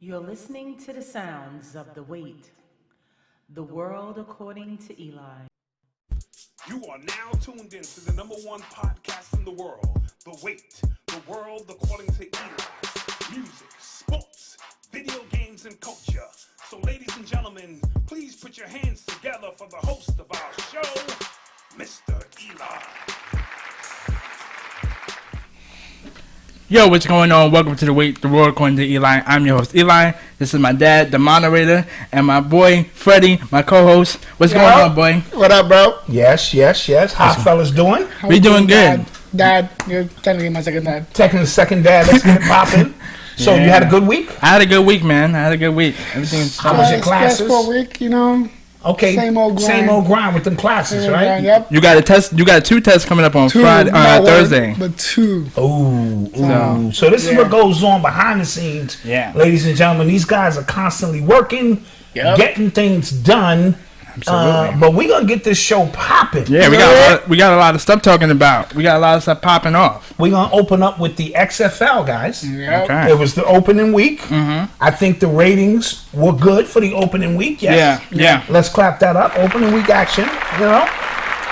You're listening to the sounds of the WATE, the world according to Eli. You are now tuned in to the number one podcast in the world, The WATE, the world according to Eli. Music, sports, video games, and culture. So ladies and gentlemen, please put your hands together for the host of our show, Mr. Eli. Yo, what's going on? Welcome to the WATE, the world according to Eli. I'm your host, Eli. This is my dad, the moderator, and my boy, Fredy, my co-host. What's going on, boy? What up, bro? Yes. How fellas doing? We doing good. Dad, you're technically my second dad. Technically second dad. Let's get it popping. So you had a good week? I had a good week, man. Everything's How was your classes? Stressful week, you know. Okay. Same old grind with them classes, right? Grind, yep. You got a test. You got two tests coming up on Friday, Thursday. But two. Ooh. So this is what goes on behind the scenes. Yeah. Ladies and gentlemen, these guys are constantly working, getting things done. Absolutely. But we're gonna get this show popping. Yeah, we got a lot of stuff talking about. We got a lot of stuff popping off. We're gonna open up with the XFL, guys. Yep. Okay. It was the opening week. Mm-hmm. I think the ratings were good for the opening week. Yes. Yeah. Let's clap that up. Opening week action. You know.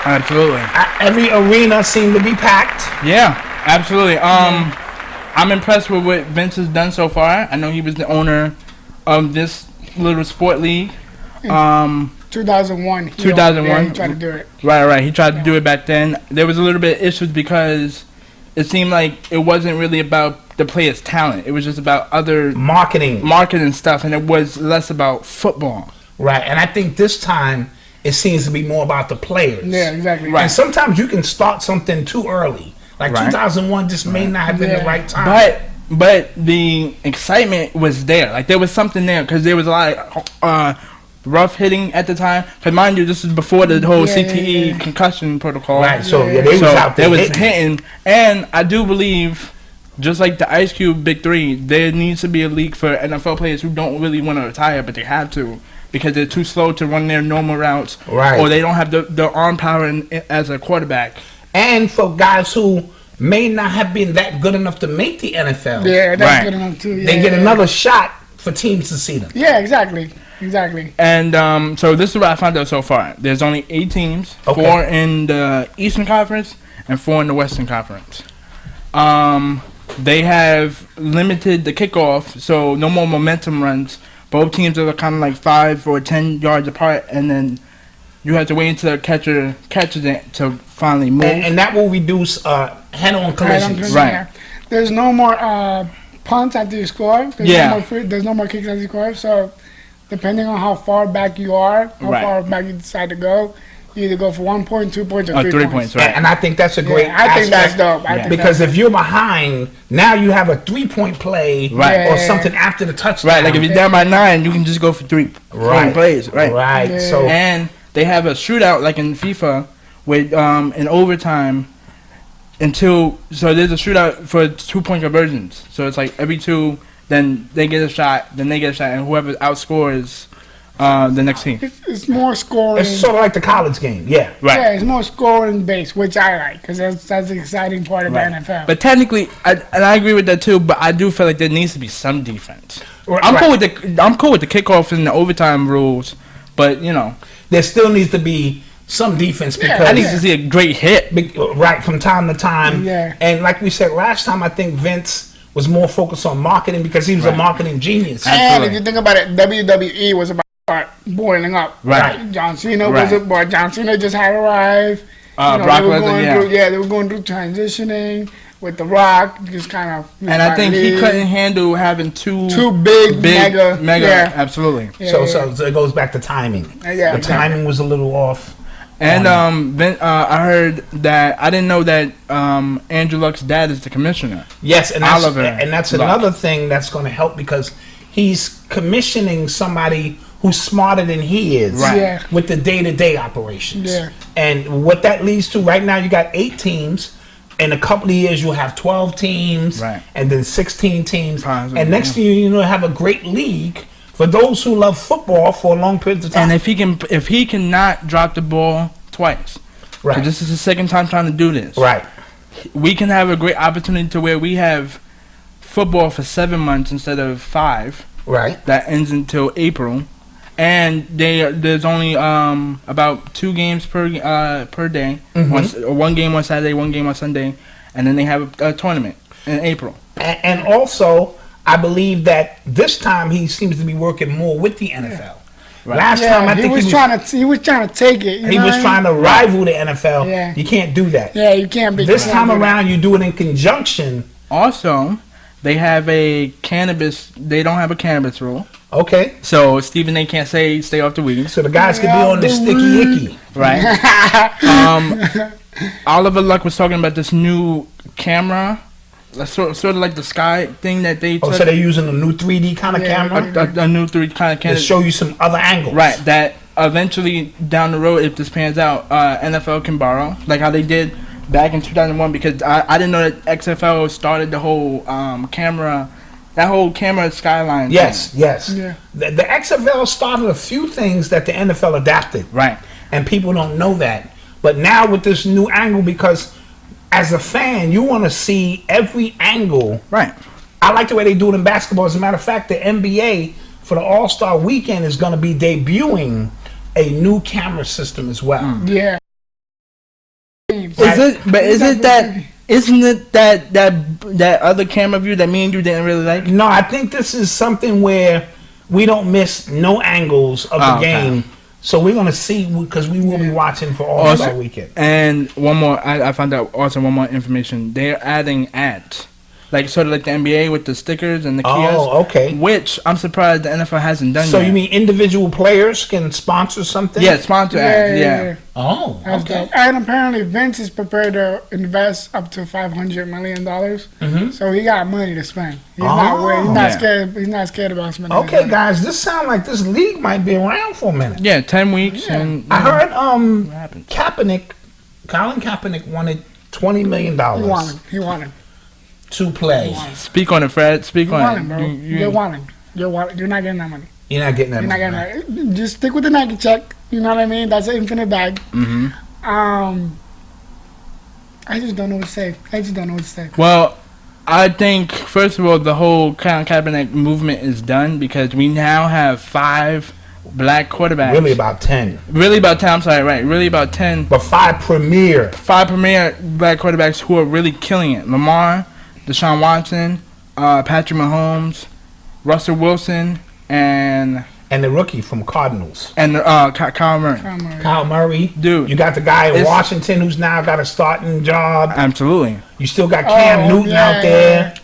Absolutely. Every arena seemed to be packed. Yeah, absolutely. I'm impressed with what Vince has done so far. I know he was the owner of this little sport league. 2001. 2001. He tried to do it. Right. He tried to do it back then. There was a little bit of issues because it seemed like it wasn't really about the players' talent. It was just about other marketing stuff, and it was less about football. Right, and I think this time it seems to be more about the players. Yeah, exactly. Right. And sometimes you can start something too early. Like 2001 just may not have been the right time. But the excitement was there. Like there was something there because there was a lot of rough hitting at the time. Because mind you, this is before the whole CTE concussion protocol. Right. So they was out there. They was hitting, and I do believe, just like the Ice Cube Big Three, there needs to be a league for NFL players who don't really want to retire, but they have to because they're too slow to run their normal routes, or they don't have the arm power as a quarterback. And for guys who may not have been that good enough to make the NFL, that's good enough too. They get another shot for teams to see them. Yeah, exactly. And so this is what I found out so far. There's only 8 teams, 4 in the Eastern Conference and 4 in the Western Conference. They have limited the kickoff, so no more momentum runs. Both teams are kind of like 5 or 10 yards apart, and then you have to wait until the catcher catches it to finally move. And that will reduce head-on collisions. Right. Yeah. There's no more punts after you score. There's no more kicks after you score. So depending on how far back you are, how far back you decide to go, you either go for 1 point, 2 points, or 3 points. Right. And I think that's a great I think that's dope. Because if you're behind, now you have a 3-point play or something after the touchdown. Right, like if you're down by 9, you can just go for 3 plays. Right. Yeah. So and they have a shootout like in FIFA with in overtime so there's a shootout for 2-point conversions. So it's like every 2, then they get a shot, and whoever outscores the next team. It's more scoring. It's sort of like the college game, Right. Yeah, it's more scoring based, which I like because that's the exciting part of the NFL. But technically, I agree with that too. But I do feel like there needs to be some defense. I'm cool with the kickoff and the overtime rules, but you know, there still needs to be some defense because I need to see a great hit, from time to time. Yeah. And like we said last time, I think Vince was more focused on marketing because he was a marketing genius. And if you think about it, WWE was about to start boiling up. Right. John Cena John Cena just had arrived. Brock Lesnar, they were going through transitioning with The Rock, just kind of. And I think he couldn't handle having two big mega. Yeah. Absolutely. So it goes back to timing. The timing was a little off. And I heard that I didn't know that Andrew Luck's dad is the commissioner. Yes, and that's another thing that's going to help because he's commissioning somebody who's smarter than he is with the day-to-day operations. Yeah. And what that leads to right now, you got 8 teams. In a couple of years, you'll have 12 teams, and then 16 teams. And next year, you'll have a great league for those who love football for a long period of time. And if he cannot drop the ball twice, because this is the second time trying to do this, we can have a great opportunity to where we have football for 7 months instead of 5, Right. That ends until April. And there's only about 2 games per day. One game on Saturday, one game on Sunday, and then they have a tournament in April. And also, I believe that this time he seems to be working more with the NFL. Yeah. Right. Last time I think he was trying to take it. He was trying to rival the NFL. Yeah. You can't do that. Yeah, you can't be. This time around, you do it in conjunction. Also, they have a cannabis. They don't have a cannabis rule. Okay. So Stephen A can't say stay off the weed. So the guys can be on the sticky icky. Right. Oliver Luck was talking about this new camera. Sort of like the Sky thing that they. So they're using a new 3D kind of camera. A new 3D kind of camera to show you some other angles. Right. That eventually down the road, if this pans out, NFL can borrow, like how they did back in 2001. Because I didn't know that XFL started the whole camera. That whole camera skyline. Yes, thing. yes. Yeah. The XFL started a few things that the NFL adapted. Right. And people don't know that. But now with this new angle, because as a fan, you want to see every angle. Right. I like the way they do it in basketball. As a matter of fact, the NBA for the All-Star Weekend is going to be debuting a new camera system as well. Yeah. Isn't it that other camera view that me and you didn't really like? No, I think this is something where we don't miss no angles of the game. Okay. So we're going to see, because we will be watching for All-Star Weekend. And one more, I found out also one more information. They're adding ads. Like sort of like the NBA with the stickers and the kiosks. Oh, okay. Which I'm surprised the NFL hasn't done yet. So you mean individual players can sponsor something? Yeah, sponsor ads, yeah. Oh, okay. And apparently Vince is prepared to invest up to $500 million. So he got money to spend. He's not scared. He's not scared about spending. Okay, guys, this sounds like this league might be around for a minute. Yeah, 10 weeks. Yeah. And I heard Colin Kaepernick wanted $20 million. He wanted. To play. Speak on it, Fred. Speak on it. Bro. You're wanting. You're not getting that money. You're not getting that money. You're not getting that. Just stick with the Nike check. You know what I mean? That's an infinite bag. I just don't know what to say. Well, I think, first of all, the whole Colin Kaepernick movement is done because we now have 5 black quarterbacks. Really about 10. I'm sorry, right. Really about 10. But 5 premier black quarterbacks who are really killing it. Lamar, Deshaun Watson, Patrick Mahomes, Russell Wilson, and the rookie from Cardinals. And Kyle Murray. Kyle Murray. Dude. You got the guy in Washington who's now got a starting job. Absolutely. You still got Cam Newton out there.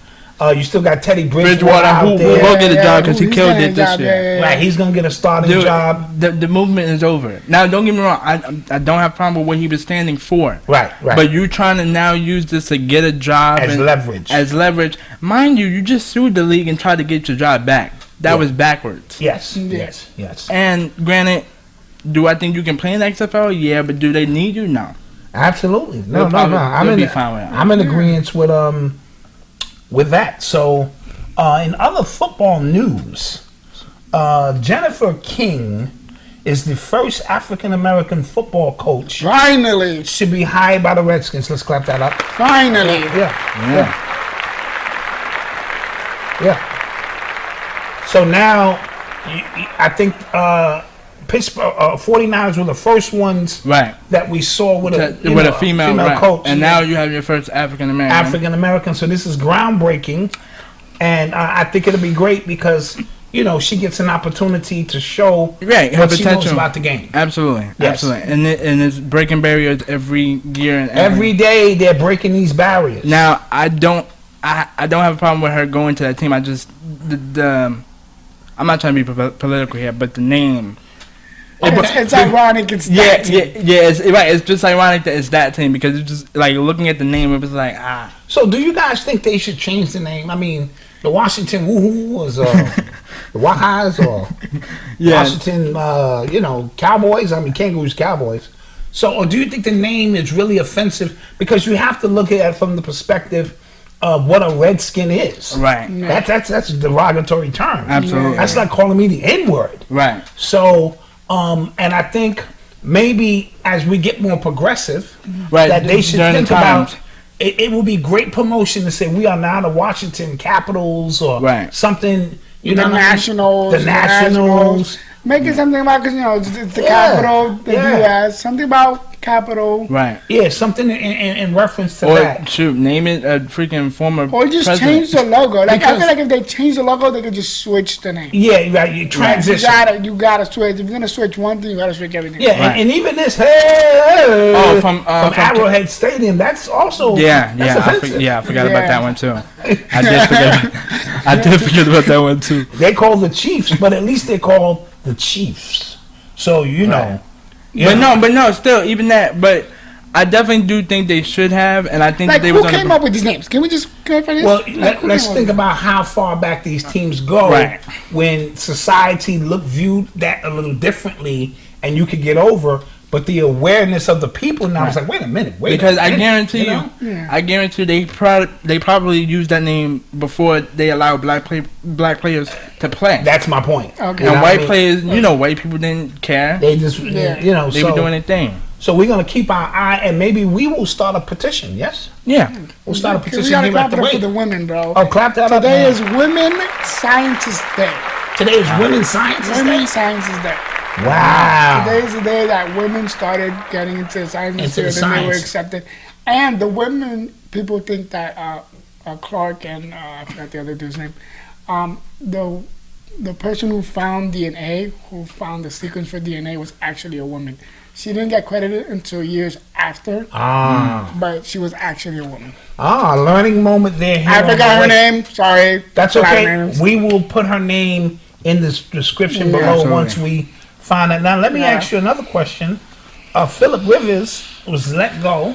You still got Teddy Bridgewater out there. Who will get a job because he killed it this year. Right, he's going to get a starting job. The movement is over. Now, don't get me wrong. I don't have a problem with what he was standing for. Right. But you're trying to now use this to get a job. As leverage. Mind you just sued the league and tried to get your job back. That was backwards. Yes. And granted, do I think you can play in the XFL? Yeah, but do they need you? No. Absolutely. No. I'm in agreement with that. So, in other football news, Jennifer King is the first African-American football coach. Finally. Should be hired by the Redskins. Let's clap that up. Finally. Yeah. So now, I think Pittsburgh 49ers were the first ones that we saw with a female coach. And now you have your first African-American. So this is groundbreaking. And I think it'll be great because, she gets an opportunity to show what she knows about the game. Absolutely. And it's breaking barriers every year. And every day they're breaking these barriers. Now, I don't have a problem with her going to that team. I just, I'm not trying to be political here, but the name. It's ironic. It's that team. It's just ironic that it's that team because it's just like looking at the name. It was like So, do you guys think they should change the name? I mean, the Washington Woohoo was the Wahas or Washington, Cowboys. I mean, Kangaroos, Cowboys. So, or do you think the name is really offensive? Because you have to look at it from the perspective of what a Redskin is. Right. That's a derogatory term. Absolutely. That's like calling me the N-word. Right. So. And I think maybe as we get more progressive, that they should think about it. It will be great promotion to say we are now the Washington Capitals or something, You know, Nationals. The Nationals. Make it something about, because, you know, it's the capital, the U.S. Something about capital. Right. Yeah, something in reference to or that. Or shoot, name it a freaking former Or just president. change the logo. Like, I feel like if they change the logo, they could just switch the name. Yeah, you got you transition. You gotta switch. If you're gonna switch one thing, you gotta switch everything. Yeah, Right. and even this from Arrowhead Stadium, that's also I forgot about that one too. I did forget about that one too. They call the Chiefs, but at least they call the Chiefs. So you know. But no, still even that. But I definitely do think they should have, and I think like, that they who was came up with these names? Can we just clarify this? Well, let's think about how far back these teams go when society viewed that a little differently, and you could get over. But the awareness of the people now is like, wait a minute, I guarantee I guarantee they probably used that name before they allowed black players to play. That's my point. Okay. And white players, white people didn't care. They just, they were doing their thing. So we're gonna keep our eye, and maybe we will start a petition. Yes. Yeah. We'll start a petition. We gotta here clap at the it up for WATE. the women, bro. Oh, clap that up. Today is Women Scientists Day. Today is Women's Scientists Day. Women Scientists Day. Wow. Today is the day that women started getting into science, and they were accepted. And the women, people think that Clark and I forgot the other dude's name, the person who found DNA, who found the sequence for DNA, was actually a woman. She didn't get credited until years after, but she was actually a woman. Learning moment there. I forgot her name. Sorry. That's okay. We will put her name in the description below once we find it. Now, let me ask you another question. Philip Rivers was let go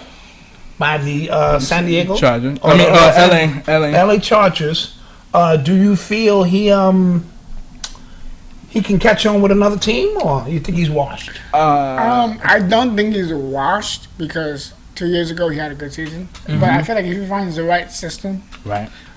by the San Diego Chargers. LA Chargers. Do you feel he can catch on with another team, or you think he's washed? I don't think he's washed, because 2 years ago he had a good season. But I feel like if he finds the right system,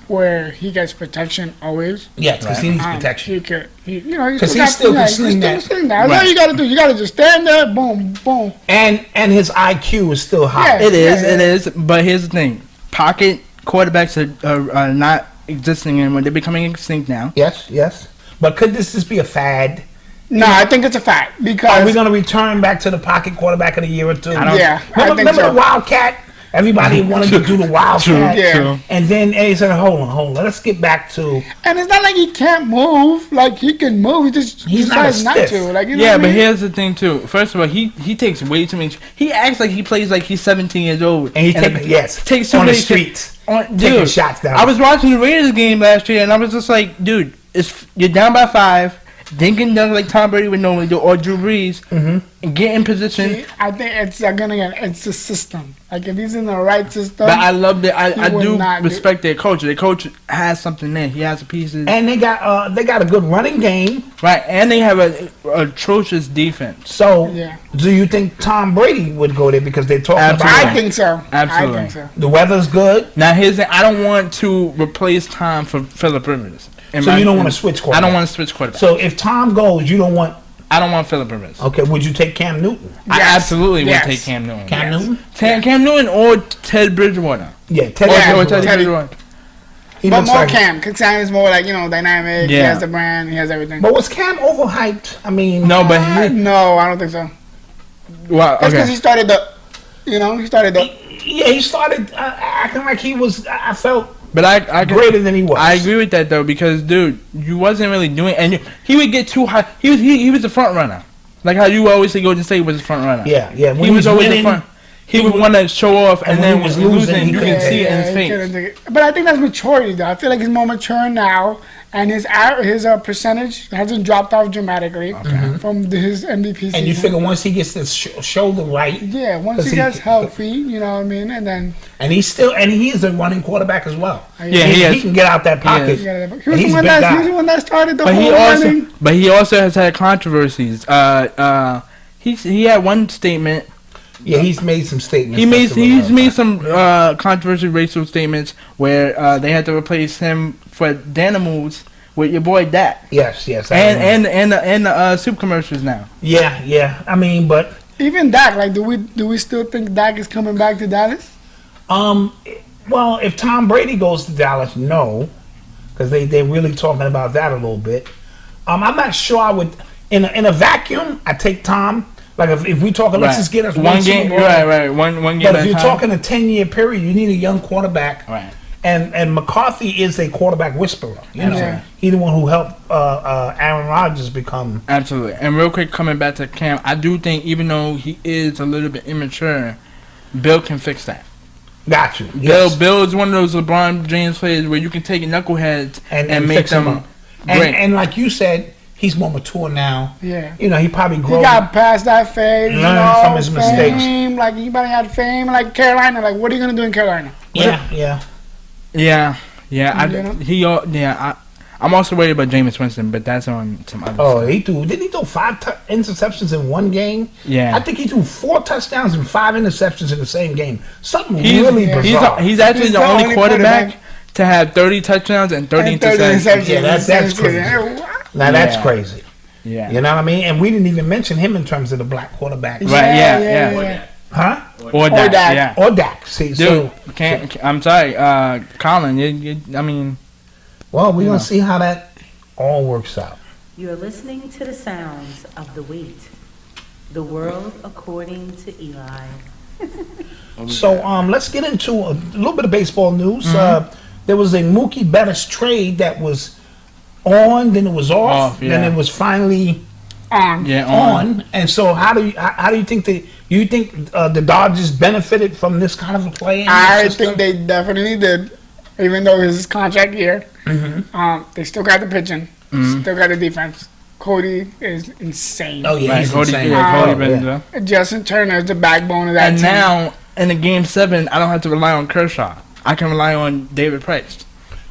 where he gets protection always. Yeah, because he needs protection. Because he still can sling that. That's all you got to do. You got to just stand there, boom, boom. And his IQ is still high. It is. But here's the thing: pocket quarterbacks are not existing anymore. They're becoming extinct now. Yes. But could this just be a fad? No, I think it's a fad, because are we going to return back to the pocket quarterback in a year or two? Remember the Wildcat? Everybody wanted to do the Wildcat. Yeah. And then he said, hold on. Let's get back to... And it's not like he can't move. Like, he can move. He just decides not to. Like, you know what I mean? But here's the thing, too. First of all, he takes way too many... He acts like he plays like he's 17 years old. And he takes so on many the streets. Taking shots down. I was watching the Raiders game last year, and I was just like, dude, you're down by 5. Dinking dunk like Tom Brady would normally do, or Drew Brees, and get in position. See, I think it's the system. Like, if he's in the right system. But I love that. I do respect their coach. Their coach has something there. He has the pieces. And they got a good running game. Right, and they have a atrocious defense. So, do you think Tom Brady would go there, because they're talking about? I think so. Absolutely. I think so. The weather's good. Now, here's the, I don't want to replace Tom for Phillip Rivers. So you don't want to switch quarterback? I don't want to switch quarterback. So if Tom goes, you don't want... I don't want Phillip Rivers. Okay, would you take Cam Newton? I absolutely would take Cam Newton. Newton? Cam Newton or Ted Bridgewater. Yeah, Ted Bridgewater. But more Cam, because Cam is more like, dynamic. Yeah. He has the brand. He has everything. But was Cam overhyped? I mean... No, but... No, I don't think so. Well, that's because he started he started acting like he was... I felt... But I greater than he was. I agree with that, though, because, dude, you wasn't really doing... And he would get too high. He was the front runner. Like how you always say Golden State was the front runner. Yeah. When he was always the front. He would want to show off, and then when he was losing, you can see it in his face. But I think that's maturity, though. I feel like he's more mature now, and his percentage hasn't dropped off dramatically from his MVP season. And you figure once he gets this shoulder right, once he gets healthy, you know what I mean, and then he's a running quarterback as well. He can get out that pocket. He was the one that started the whole running. But he also has had controversies. He had one statement. Yeah, he's made some statements. He's made some controversial racial statements where they had to replace him for Danimals with your boy Dak. Yes. And the soup commercials now. Yeah. I mean, but even Dak, like, do we still think Dak is coming back to Dallas? Well, if Tom Brady goes to Dallas, no. because they're really talking about that a little bit. I'm not sure I would in a vacuum. I take Tom. Like if we talking, let's just get us one game, Super Bowl. right, one game. But if you're talking a 10-year period, you need a young quarterback. Right. And McCarthy is a quarterback whisperer. You know, he's the one who helped Aaron Rodgers become. Absolutely. And real quick, coming back to Cam, I do think even though he is a little bit immature, Bill can fix that. Got you. Yes. Bill is one of those LeBron James players where you can take knuckleheads and make them great. And like you said, he's more mature now. Yeah. You know, he probably grew. He got past that phase. Learned from his mistakes. Like anybody had fame, like Carolina. Like, what are you gonna do in Carolina? I'm also worried about Jameis Winston, but that's on some other stuff. Didn't he throw 5 interceptions in one game? Yeah. I think he threw 4 touchdowns and 5 interceptions in the same game. Something really bizarre. He's actually the only quarterback to have 30 touchdowns and 30 interceptions. Yeah, that's crazy. Now that's crazy. Yeah. You know what I mean? And we didn't even mention him in terms of the black quarterback. Right, yeah. Huh? Or Dak. Yeah. Or Dak. See, dude, I'm sorry, Colin, I mean... Well, we're going to see how that all works out. You're listening to the sounds of the WATE, the world according to Eli. So let's get into a little bit of baseball news. There was a Mookie Betts trade that was on, then it was off, then it was finally on. And so how do you think the Dodgers benefited from this kind of a play? I think they definitely did. Even though his contract year, they still got the pitching, still got the defense. Cody is insane. Oh yeah, he's insane. Justin Turner is the backbone of that team. And now in the Game 7, I don't have to rely on Kershaw. I can rely on David Price.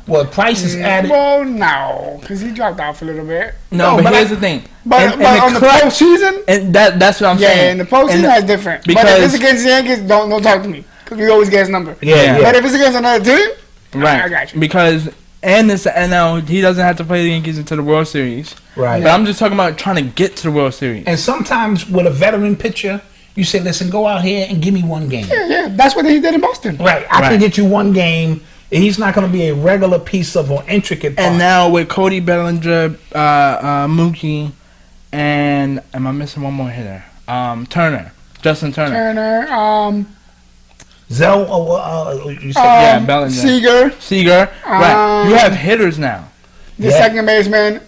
Well, Price is added. Well, no, because he dropped off a little bit. No, but here's the thing. But on the postseason, and that's what I'm saying. Yeah, in the postseason, that's different. But if it's against the Yankees, don't talk to me, because we always get his number. Yeah. But if it's against another team. Right, I got you. Because now he doesn't have to play the Yankees into the World Series. Right. But I'm just talking about trying to get to the World Series. And sometimes with a veteran pitcher, you say, "Listen, go out here and give me one game." Yeah. That's what he did in Boston. Right. I can get you one game. He's not going to be a regular piece of an intricate part. And now with Cody Bellinger, Mookie, and am I missing one more hitter? Justin Turner. Zell, you said Bellinger. Seager. Right. You have hitters now. The second baseman.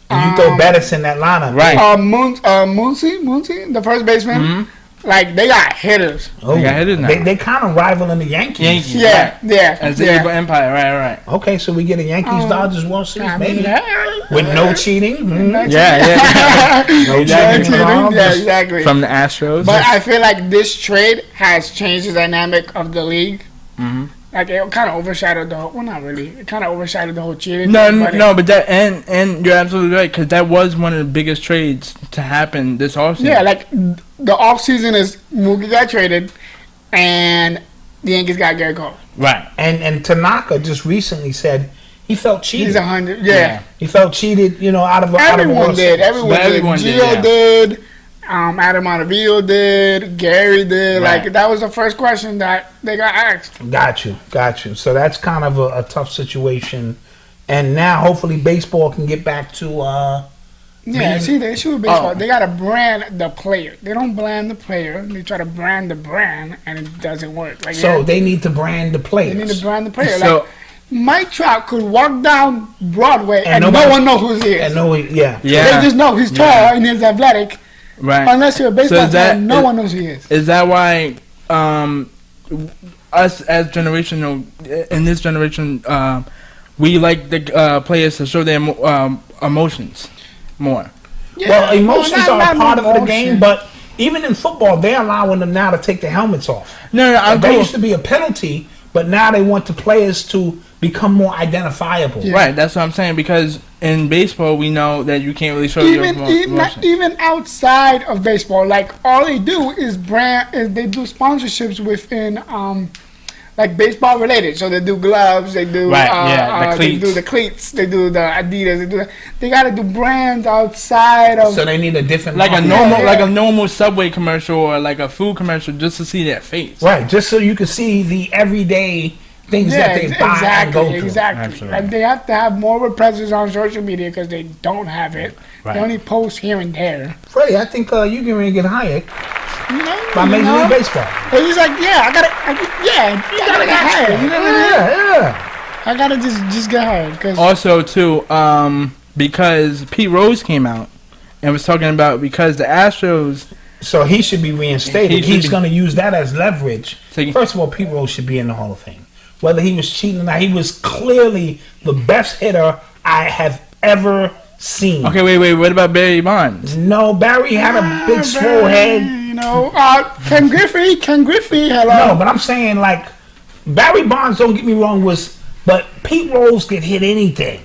And you throw Bettis in that lineup. Right. Muncy, the first baseman. Like, they got hitters. Oh, they got hitters now. They kind of rivaling the Yankees. Yeah. As the Evil Empire, right. Okay, so we get a Yankees-Dodgers World Series, maybe. With no cheating. No cheating. Yeah, exactly. From the Astros. But I feel like this trade has changed the dynamic of the league. Like, it kind of overshadowed the whole... Well, not really. It kind of overshadowed the whole cheating. But that... And you're absolutely right, because that was one of the biggest trades to happen this offseason. Yeah, like, the offseason is Mookie got traded, and the Yankees got Garrett Cole. Right. And Tanaka just recently said he felt cheated. He's 100. Yeah. He felt cheated, out of a... Everyone did. Everyone did. Gio did. Adam Ottavio did. Gary did. Right. Like, that was the first question that they got asked. Got you. So that's kind of a tough situation. And now, hopefully, baseball can get back to... see, the issue with baseball, they got to brand the player. They don't brand the player. They try to brand the brand, and it doesn't work. Like, they need to brand the players. They need to brand the player. So, Mike Trout could walk down Broadway and no one knows who he is. They just know he's tall and he's athletic. Right. Unless you're a baseball fan, no one knows who he is. Is that why us as generational in this generation, we like the players to show their emotions more? Yeah. Well, emotions are part of the game, but even in football, they're allowing them now to take their helmets off. No, there used to be a penalty, but now they want the players to become more identifiable. Yeah. Right, that's what I'm saying, because in baseball, we know that you can't really show your emotions. Even outside of baseball, like, all they do is they do sponsorships within, like, baseball related. So they do gloves, they do, the cleats. They do the cleats, they do the Adidas, they got to do brands outside of. So they need a different, like a normal Subway commercial or like a food commercial, just to see their face. Right, just so you can see the everyday things that they buy and go through. Exactly. Absolutely. Like they have to have more of a presence on social media because they don't have it. Right. They only post here and there. Freddie, I think you can really get hired You know, by Major League Baseball. It's just like, yeah, I gotta get hired. You know what I mean? Yeah. I gotta just get hired. Cause Also, too, because Pete Rose came out and was talking about because the Astros. So he should be reinstated. He's going to use that as leverage. So First of all, Pete Rose should be in the Hall of Fame. Whether he was cheating or not, he was clearly the best hitter I have ever seen. Okay, wait. What about Barry Bonds? No, Barry had a big swole head. You know, Ken Griffey, hello. No, but I'm saying, like, Barry Bonds, don't get me wrong, but Pete Rose could hit anything.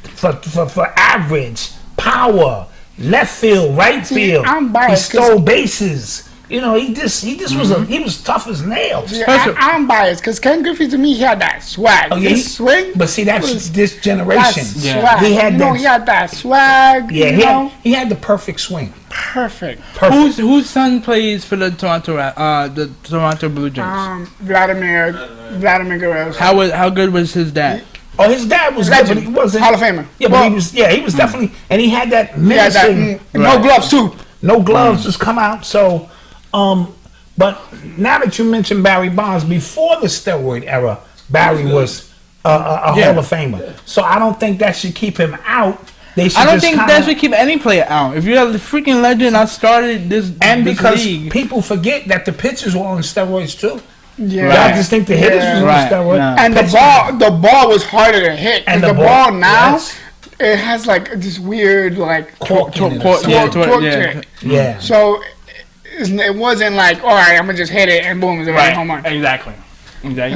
For average, power, left field, right field. I'm biased. He stole bases. You know, he just was tough as nails. Yeah, I'm biased because Ken Griffey to me he had that swag. Oh, yeah, His swing. But see, that's this generation. Swag. He had he had that swag. Yeah, he had the perfect swing. Perfect. Whose son plays for the Toronto Blue Jays? Vladimir Guerrero. How good was his dad? Oh, his dad was good, but he wasn't Hall of Famer. Yeah, but he was definitely, and he had that menacing. No gloves too. No gloves just come out. So, but now that you mentioned Barry Bonds, before the steroid era, Barry was a Hall of Famer. So I don't think that should keep him out. I don't think that should keep any player out. If you're the freaking legend, I started this because league. People forget that the pitchers were on steroids too. Yeah, I just think the hitters was on steroids. No. And the ball was harder to hit. And the ball now, it has like this weird like torque to it. Yeah. So it wasn't like, all right, I'm gonna just hit it and boom, it's already home run. Exactly.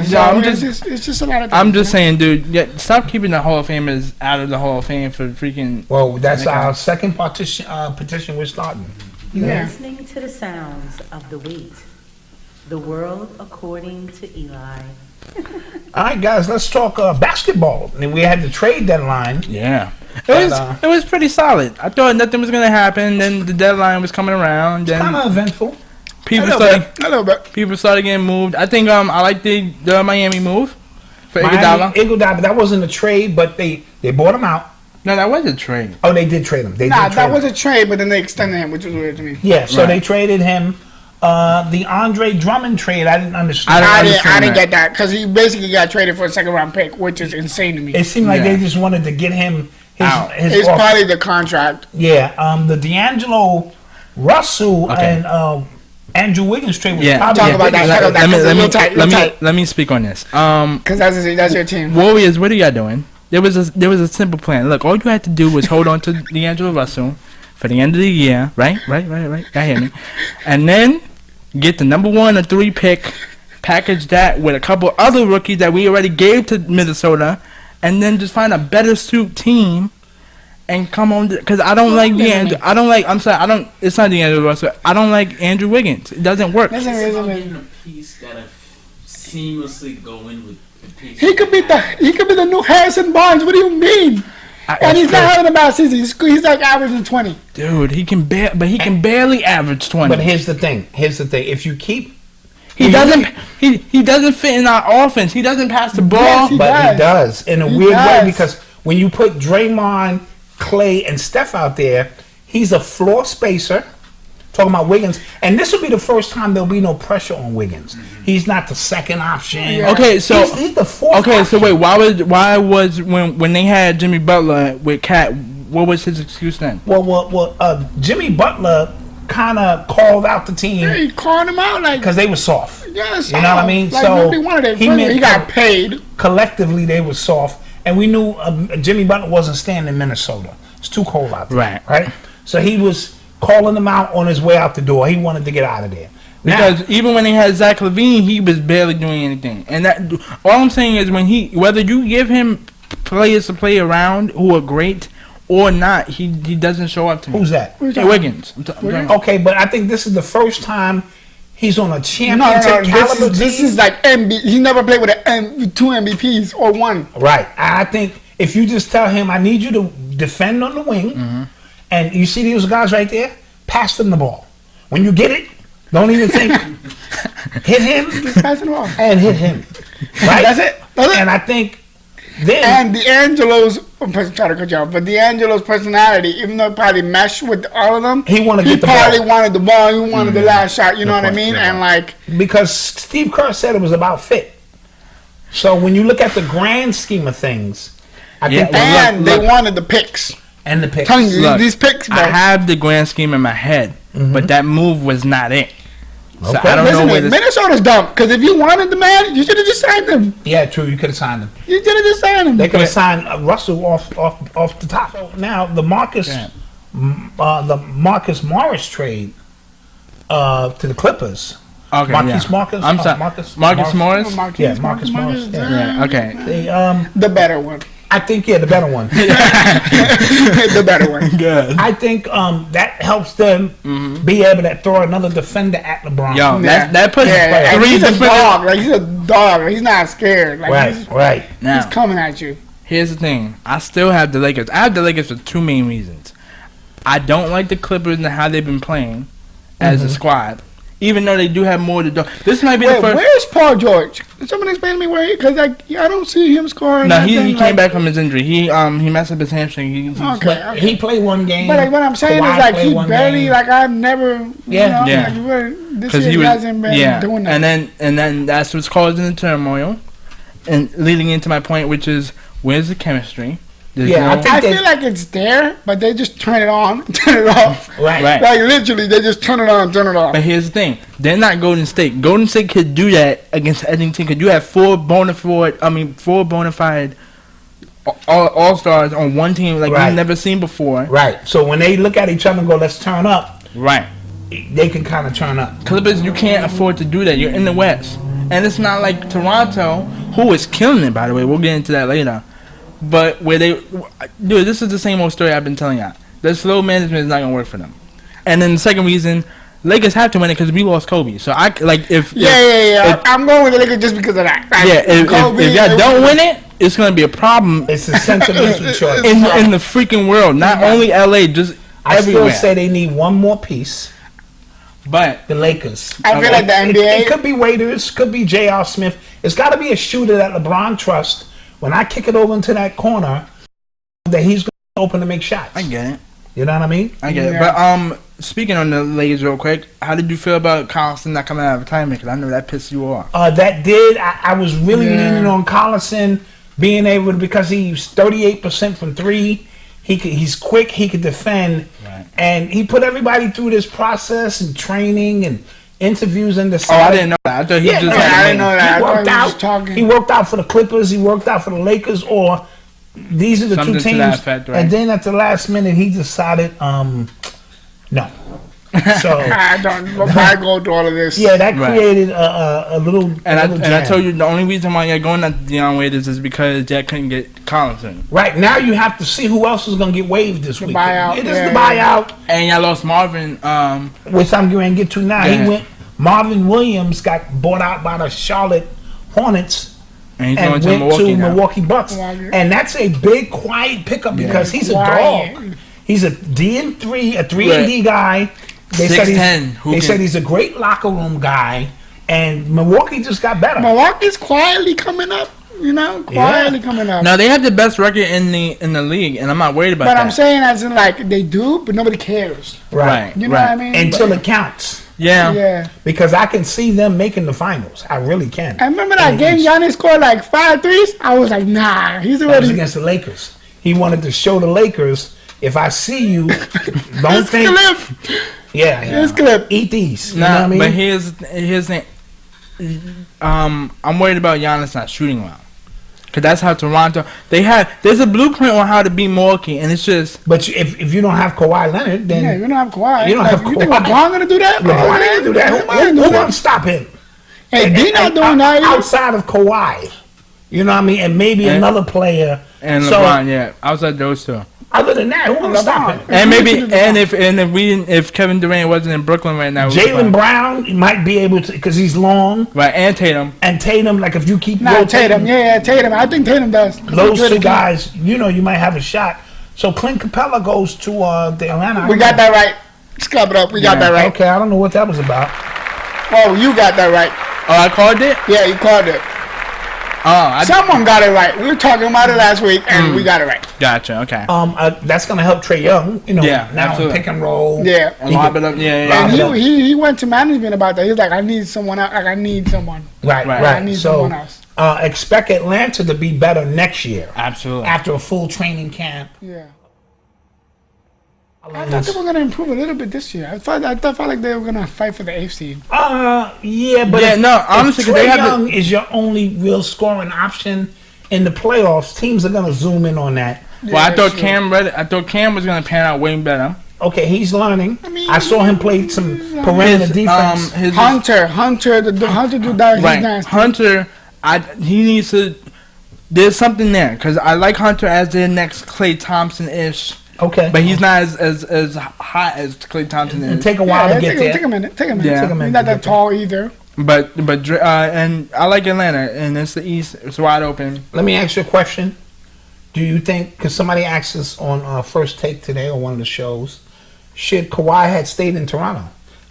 So it's just a lot of. I'm just saying, dude. Stop keeping the Hall of Famers out of the Hall of Fame for freaking. Well, that's our second petition we're starting. You're listening to the sounds of the WATE, the world according to Eli. All right, guys, let's talk basketball. And we had the trade deadline. Yeah. It was pretty solid. I thought nothing was gonna happen. Then the deadline was coming around. Then kind of eventful. People started getting moved. I think I like the Miami move for Iguodala. That wasn't a trade, but they bought him out. No, that was a trade. Oh, they did trade him. That was a trade, but then they extended him, which was weird to me. Yeah, so they traded him. The Andre Drummond trade, I didn't understand. I didn't get that because he basically got traded for a second round pick, which is insane to me. It seemed like they just wanted to get him out. It's probably the contract. Yeah, the D'Angelo Russell and Andrew Wiggins trade was talk about that. Let me speak on this. Because that's your team. Warriors, what are y'all doing? There was a simple plan. Look, all you had to do was hold on to D'Angelo Russell for the end of the year, right? Y'all hear me? And then get the number 1 or 3 pick, package that with a couple other rookies that we already gave to Minnesota, and then just find a better suit team. And come on, because I don't like D'Angelo. It's not D'Angelo Russell. I don't like Andrew Wiggins. It doesn't work. It's about getting a piece that seamlessly go in with the piece. He could be the new Harrison Barnes. What do you mean? And he's not having a bad season. He's like averaging 20. Dude, he can barely average 20. But here's the thing. If you keep he doesn't fit in our offense. He doesn't pass the ball. Yes, he does in a weird way because when you put Draymond, Clay, and Steph out there, he's a floor spacer. Talking about Wiggins, and this will be the first time there'll be no pressure on Wiggins. He's not the second option. Yeah. Okay, so he's the fourth. Okay, option. so wait, why was when they had Jimmy Butler with Cat? What was his excuse then? Well, Jimmy Butler kind of called out the team. Yeah, he called him out because they were soft. Yes, you know what I mean. Like so he got paid. Collectively, they were soft. And we knew Jimmy Butler wasn't staying in Minnesota. It's too cold out there. Right? So he was calling them out on his way out the door. He wanted to get out of there. Because even when he had Zach LaVine, he was barely doing anything. And that all I'm saying is whether you give him players to play around who are great or not, he doesn't show up to me. Who's that? Wiggins. Okay, but I think this is the first time he's on a championship caliber team. This is like he never played with 2 MVPs or 1. Right. I think if you just tell him, I need you to defend on the wing, and you see these guys right there, pass them the ball. When you get it, Don't even think. Hit him Just pass it off. and hit him. Right? That's it. And I think then And D'Angelo's, I'm trying to cut you off, but D'Angelo's personality, even though it probably meshed with all of them, he wanted to get the probably ball. wanted the ball. He wanted the last shot. You know what I mean? And like, Because Steve Kerr said it was about fit. So when you look at the grand scheme of things, I think and they wanted the picks. and the picks. Telling you, Look, these picks, bro. I have the grand scheme in my head, but that move was not it. So Okay. I don't know where this. Minnesota's dumb. Because if you wanted the man, you should have just signed him. Yeah, true. You could have signed him. You should have just signed him. They could have signed Russell off the top. So now the Marcus Morris trade to the Clippers. Okay, Marcus yeah. Marcus. I'm sorry. Marcus Morris. Yeah, Marcus Morris. Yeah. Okay. They, The better one. I think the better one. The better one. Good. I think that helps them be able to throw another defender at LeBron. Yo, that puts Yeah, three he's a defenders. dog. Like, he's a dog. He's not scared. Like, Right. Now, he's coming at you. here's the thing. I still have the Lakers. I have the Lakers for two main reasons. I don't like the Clippers and how they've been playing as a squad. Even though they do have more to do. This might be the Wait, first. where's Paul George? Can someone explain to me where? Because I don't see him scoring. No, he nothing, came back from his injury. He messed up his hamstring. Okay. He played one game. But like what I'm saying Kawhi is like played he one barely game. like I've never Yeah. Yeah. This Because year he he was hasn't been doing that. and then that's what's causing the turmoil, and leading into my point, which is where's the chemistry? There's Yeah, I no- think I feel like it's there, but they just turn it on, turn it off. Right. Like literally, they just turn it on, turn it off. But here's the thing: they're not Golden State. Golden State could do that against any team. Could you have four bona fide all stars on one team like Right. we've never seen before? Right. So when they look at each other and go, "Let's turn up," Right. they can kind of turn up. Clippers, you can't afford to do that. You're in the West, and it's not like Toronto, who is killing it. By the way, we'll get into that later. But dude, this is the same old story I've been telling y'all. The slow management is not gonna work for them. And then the second reason, Lakers have to win it because we lost Kobe. So I'm going with the Lakers just because of that. Like, if y'all don't win it, it's gonna be a problem It's a sentimental choice. in the freaking world. Not only LA, just I everywhere. still say they need one more piece. But The Lakers. I feel like the It NBA. could be Waiters, could be J.R. Smith. It's got to be a shooter that LeBron trusts. When I kick it over into that corner, that he's going to open to make shots. I get it. You know what I mean? I get it. But speaking on the Lakers real quick, how did you feel about Collison not coming out of retirement? Because I know that pissed you off. That did. I was really leaning on Collison being able to, because he's 38% from three. He's quick. He could defend. Right. And he put everybody through this process and training and interviews and Oh, I decided. didn't know that. I thought he just I had didn't know that. He I worked thought he was out. talking. He worked out for the Clippers. He worked out for the Lakers. Or these are the Something two to teams. that effect, right? And then at the last minute, he decided, no. So I don't. Why go through all of this? yeah, that Right. created a little. And little I jam. told you the only reason why you're going at Deion Waiters is because Jack couldn't get Collison. Right now, you have to see who else is going to get waived this week. buyout, It is yeah. the buyout, And y'all lost Marvin. which I'm going to get to now. Yeah. He went. Marvin Williams got bought out by the Charlotte Hornets And he's and going to went to Milwaukee now. Milwaukee Bucks, Milwaukee. and that's a big quiet pickup because he's a Quiet. dog. He's a D&3, a 3-and-D guy. They 6'10", who They can- said he's a great locker room guy, and Milwaukee just got better. Milwaukee's quietly coming up. You know, quietly coming up. No, they have the best record in the league, and I'm not worried about But that. I'm saying as in like they do, but nobody cares. right, You know right. what I mean? Until it counts, Yeah. Yeah. because I can see them making the finals. I really can. I remember that game Giannis scored like 5 threes. I was like, nah, he's That was already. against the Lakers. He wanted to show the Lakers, if I see you, don't think. Clip. Yeah, This clip. eat these. You Nah, know what I mean? but here's the I'm worried about Giannis not shooting well. Cause that's how Toronto there's a blueprint on how to beat Milwaukee, and it's just But if you don't have Kawhi Leonard, then Yeah, you don't have Kawhi. You don't have You think Kawhi. LeBron gonna do that? LeBron ain't gonna do that. Who gonna stop him? Hey, D not doing that either. outside of Kawhi. You know what I mean? And maybe And- another player. and So, LeBron, yeah, outside those two. Other than that, who gonna stop him? And maybe if Kevin Durant wasn't in Brooklyn right now, Jaylen Brown might be able to, because he's long, right, and Tatum. and Tatum. Like if you keep Nah, Tatum. Yeah, Tatum. I think Tatum does. those two guys, you might have a shot. So Clint Capela goes to the Atlanta. We got that right. Just clap it up. We got that right. Okay, I don't know what that was about. Oh, you got that right. Oh, I called it? Yeah, you called it. Oh, Someone got it right. We were talking about it last week, and we got it right. Gotcha. Okay. That's gonna help Trae Young. You know, now pick and roll. Yeah. And lob it up. Yeah. And he went to management about that. He's like, I need someone else. Like, I need someone. Right. I need someone else. Expect Atlanta to be better next year. Absolutely. After a full training camp. Yeah. I thought they were gonna improve a little bit this year. I felt like they were gonna fight for the 8th seed. Honestly, Trae Young is your only real scoring option in the playoffs. Teams are gonna zoom in on that. Well, I thought Cam was gonna pan out way better. Okay, he's learning. I saw him play some perimeter defense. Hunter do that. He's right. nasty. Hunter, he needs to. There's something there because I like Hunter as their next Klay Thompson-ish. Okay, but he's not as hot as Klay Thompson is. It'll take a while to get there. Take a minute. Yeah. He's not that tall either. But and I like Atlanta, and it's the East. It's wide open. Let me ask you a question. Do you think? Because somebody asked us on First Take today on one of the shows, should Kawhi had stayed in Toronto?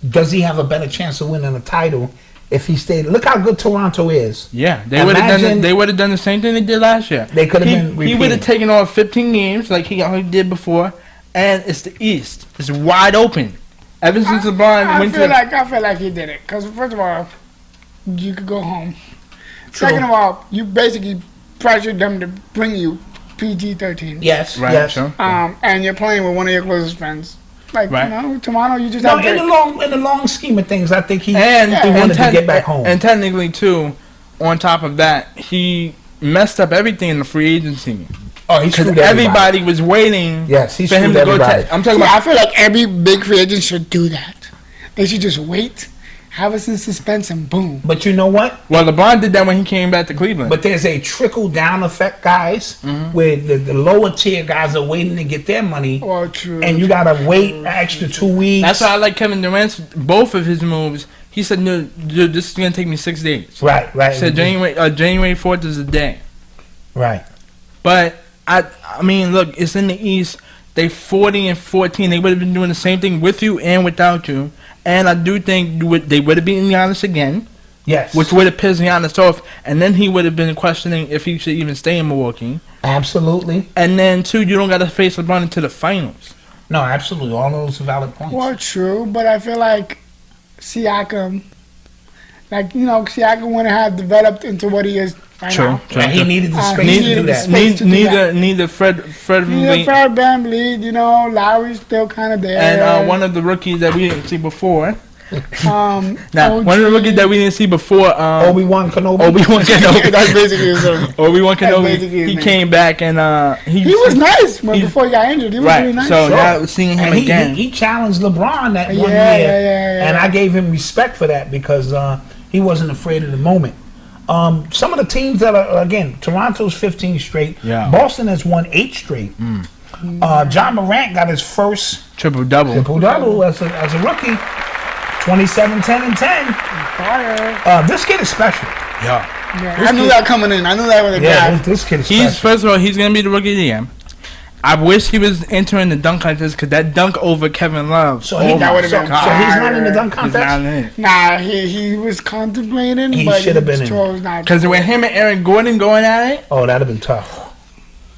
Does he have a better chance of winning a title if he stayed? Look how good Toronto is. Yeah, they would have done. They would have done the same thing they did last year. They could have been. Repeating. He would have taken off 15 games like he did before, and it's the East. It's wide open. Ever since LeBron went to. I feel like he did it because first of all, you could go home. True. Second of all, you basically pressured them to bring you PG-13. Yes, right. Yes. Sure. And you're playing with one of your closest friends. Like, right. Toronto, you just have to... in the long scheme of things, I think he wanted to get back home. And technically, too, on top of that, he messed up everything in the free agency. Oh, he screwed everybody was waiting for him to go. I'm talking about... I feel like every big free agent should do that. They should just wait, have us in suspense, and boom. But you know what? Well, LeBron did that when he came back to Cleveland. But there's a trickle-down effect, guys, where the lower-tier guys are waiting to get their money. Oh, true. And you got to wait an extra 2 weeks. That's why I like Kevin Durant's, both of his moves. He said, no, dude, this is going to take me 6 days. Right. He said January 4th is the day. Right. But, I mean, look, it's in the East. They 40-14. They would have been doing the same thing with you and without you. And I do think they would have beaten Giannis again. Yes. Which would have pissed Giannis off. And then he would have been questioning if he should even stay in Milwaukee. Absolutely. And then, too, you don't got to face LeBron into the finals. No, absolutely. All those are valid points. Well, true. But I feel like Siakam, Siakam wouldn't have developed into what he is right now. True. And he needed the space to do that. Neither Fred VanVleet, Lowry's still kind of there. And one of the rookies that we didn't see before. One of the rookies that we didn't see before. Obi-Wan Kenobi. That's basically his name. Obi-Wan Kenobi. He came back and he was nice before he got injured. He was really nice. So now seeing him again. He challenged LeBron that 1 year. And I gave him respect for that because he wasn't afraid of the moment. Some of the teams that are, again, Toronto's 15 straight. Yeah. Boston has won 8 straight. John Morant got his first triple-double as a rookie. 27, 10, and 10. This kid is special. Yeah. I knew that coming in. I knew that when it got. This kid is special. First of all, he's going to be the rookie of the year. I wish he was entering the dunk contest because that dunk over Kevin Love. So he's not in the dunk contest? Nah, he was contemplating. He should have been in. Because when him and Aaron Gordon going at it. Oh, that would have been tough.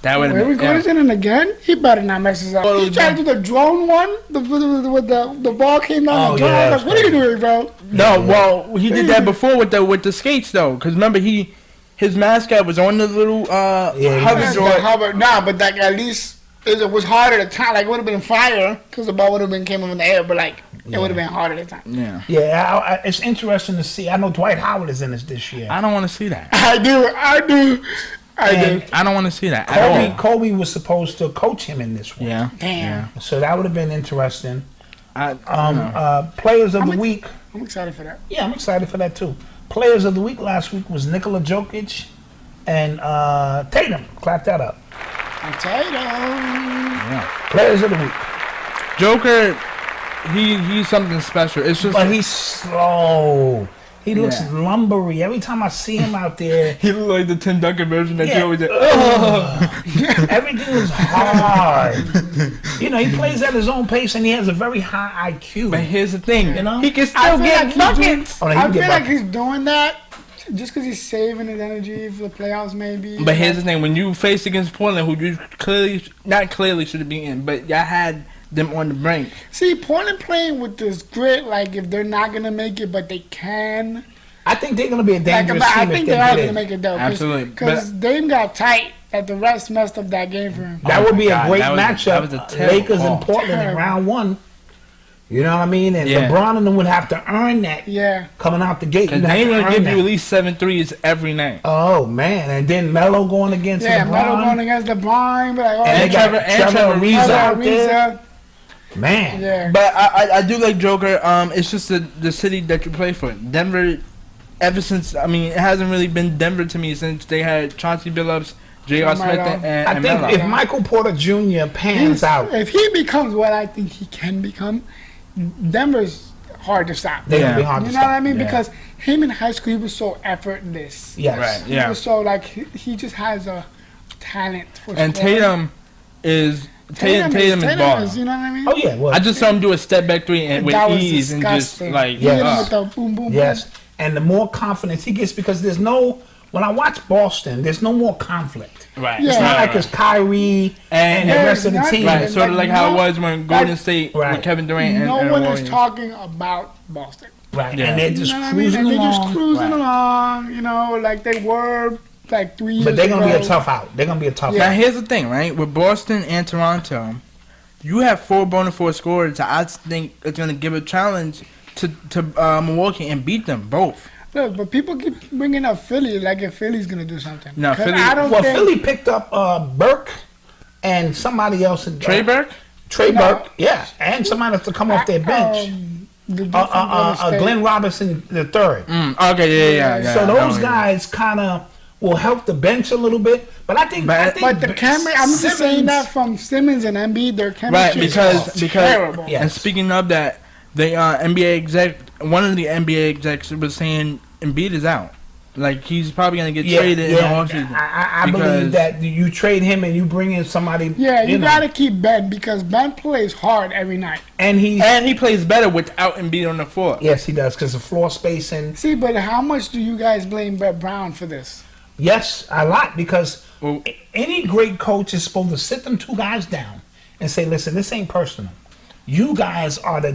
That would have been. Aaron Gordon's in it again? He better not mess us up. He tried to do the drone one. The ball came down the drone. I was like, what are you doing, bro? No, well, he did that before with the skates, though. Because remember, his mascot was on the little hover. Nah, but at least it was harder to time. Like, it would have been fire because the ball would have came up in the air, but it would have been harder to time. Yeah. Yeah, it's interesting to see. I know Dwight Howard is in this year. I don't want to see that. I do. I don't want to see that. Kobe was supposed to coach him in this one. Yeah. Damn. Yeah. So that would have been interesting. Players of the week. I'm excited for that. Yeah, I'm excited for that too. Players of the week last week was Nikola Jokic and Tatum. Clap that up. Tatum. Yeah. Players of the week. Joker, he's something special. It's just. But he's slow. He looks lumbery. Every time I see him out there, he looks like the Tim Duncan version that you always did. Everything is hard. You know, he plays at his own pace and he has a very high IQ. But here's the thing, you know, he can still get buckets. I feel like he's doing that just because he's saving his energy for the playoffs, maybe. But here's the thing: when you face against Portland, who you not clearly should have been in, but y'all had them on the brink. See, Portland playing with this grit, like if they're not gonna make it, but they can. I think they're gonna be a dangerous team. I think they are gonna make it though. Absolutely, because Dame got tight. That the refs messed up that game for him. That would be a great matchup. Lakers and Portland in round 1. You know what I mean? And LeBron and them would have to earn that. Yeah. Coming out the gate. Because they will give you at least 7 threes every night. Oh man! And then Melo going against LeBron. Yeah, Melo going against LeBron. But like, and Trevor Ariza out there. Man. Yeah. But I do like Joker. It's just the city that you play for. Denver, ever since, I mean, it hasn't really been Denver to me since they had Chauncey Billups, J.R. Smith, and I think Melo. if Michael Porter Jr. pans out. If he becomes what I think he can become, Denver's hard to stop. They're going to be hard to stop. You know what I mean? Because him in high school, he was so effortless. Yes. Right. He was so, like, he just has a talent for and scoring. Tatum is balling. You know what I mean? Oh, yeah. Well, I just saw him do a step back 3 and with ease disgusting. and just like with the boom, boom, yes. And the more confidence he gets, because there's no, when I watch Boston, there's no more conflict. Right. It's not like it's Kyrie and the rest of the team. Right. Sort of like how it was when Golden State with Kevin Durant and no one Warriors. is talking about Boston. Right. Yeah. And they're just cruising They're along. just cruising along, you know, like they were like 3 years ago. But they're going to be a tough out. They're going to be a tough out. Now, here's the thing, right? With Boston and Toronto, you have 4 bona fide scorers. I think it's going to give a challenge to Milwaukee and beat them both. Look, but people keep bringing up Philly like if Philly's going to do something. No, Philly. Philly picked up Burke and somebody else. Trey Burke? Burke, yeah. And somebody else to come off their bench. Glenn Robinson III. Okay, yeah. So those guys kind of will help the bench a little bit. But I think the chemistry, I'm just saying that from Simmons and Embiid, their chemistry is terrible. Yes. And speaking of that, the one of the NBA execs was saying Embiid is out. Like, he's probably going to get traded in the offseason. I believe that you trade him and you bring in somebody. Yeah, you got to keep Ben because Ben plays hard every night. And he plays better without Embiid on the floor. Yes, he does, because the floor spacing. See, but how much do you guys blame Brett Brown for this? Yes, a lot, because any great coach is supposed to sit them 2 guys down and say, listen, this ain't personal. You guys are the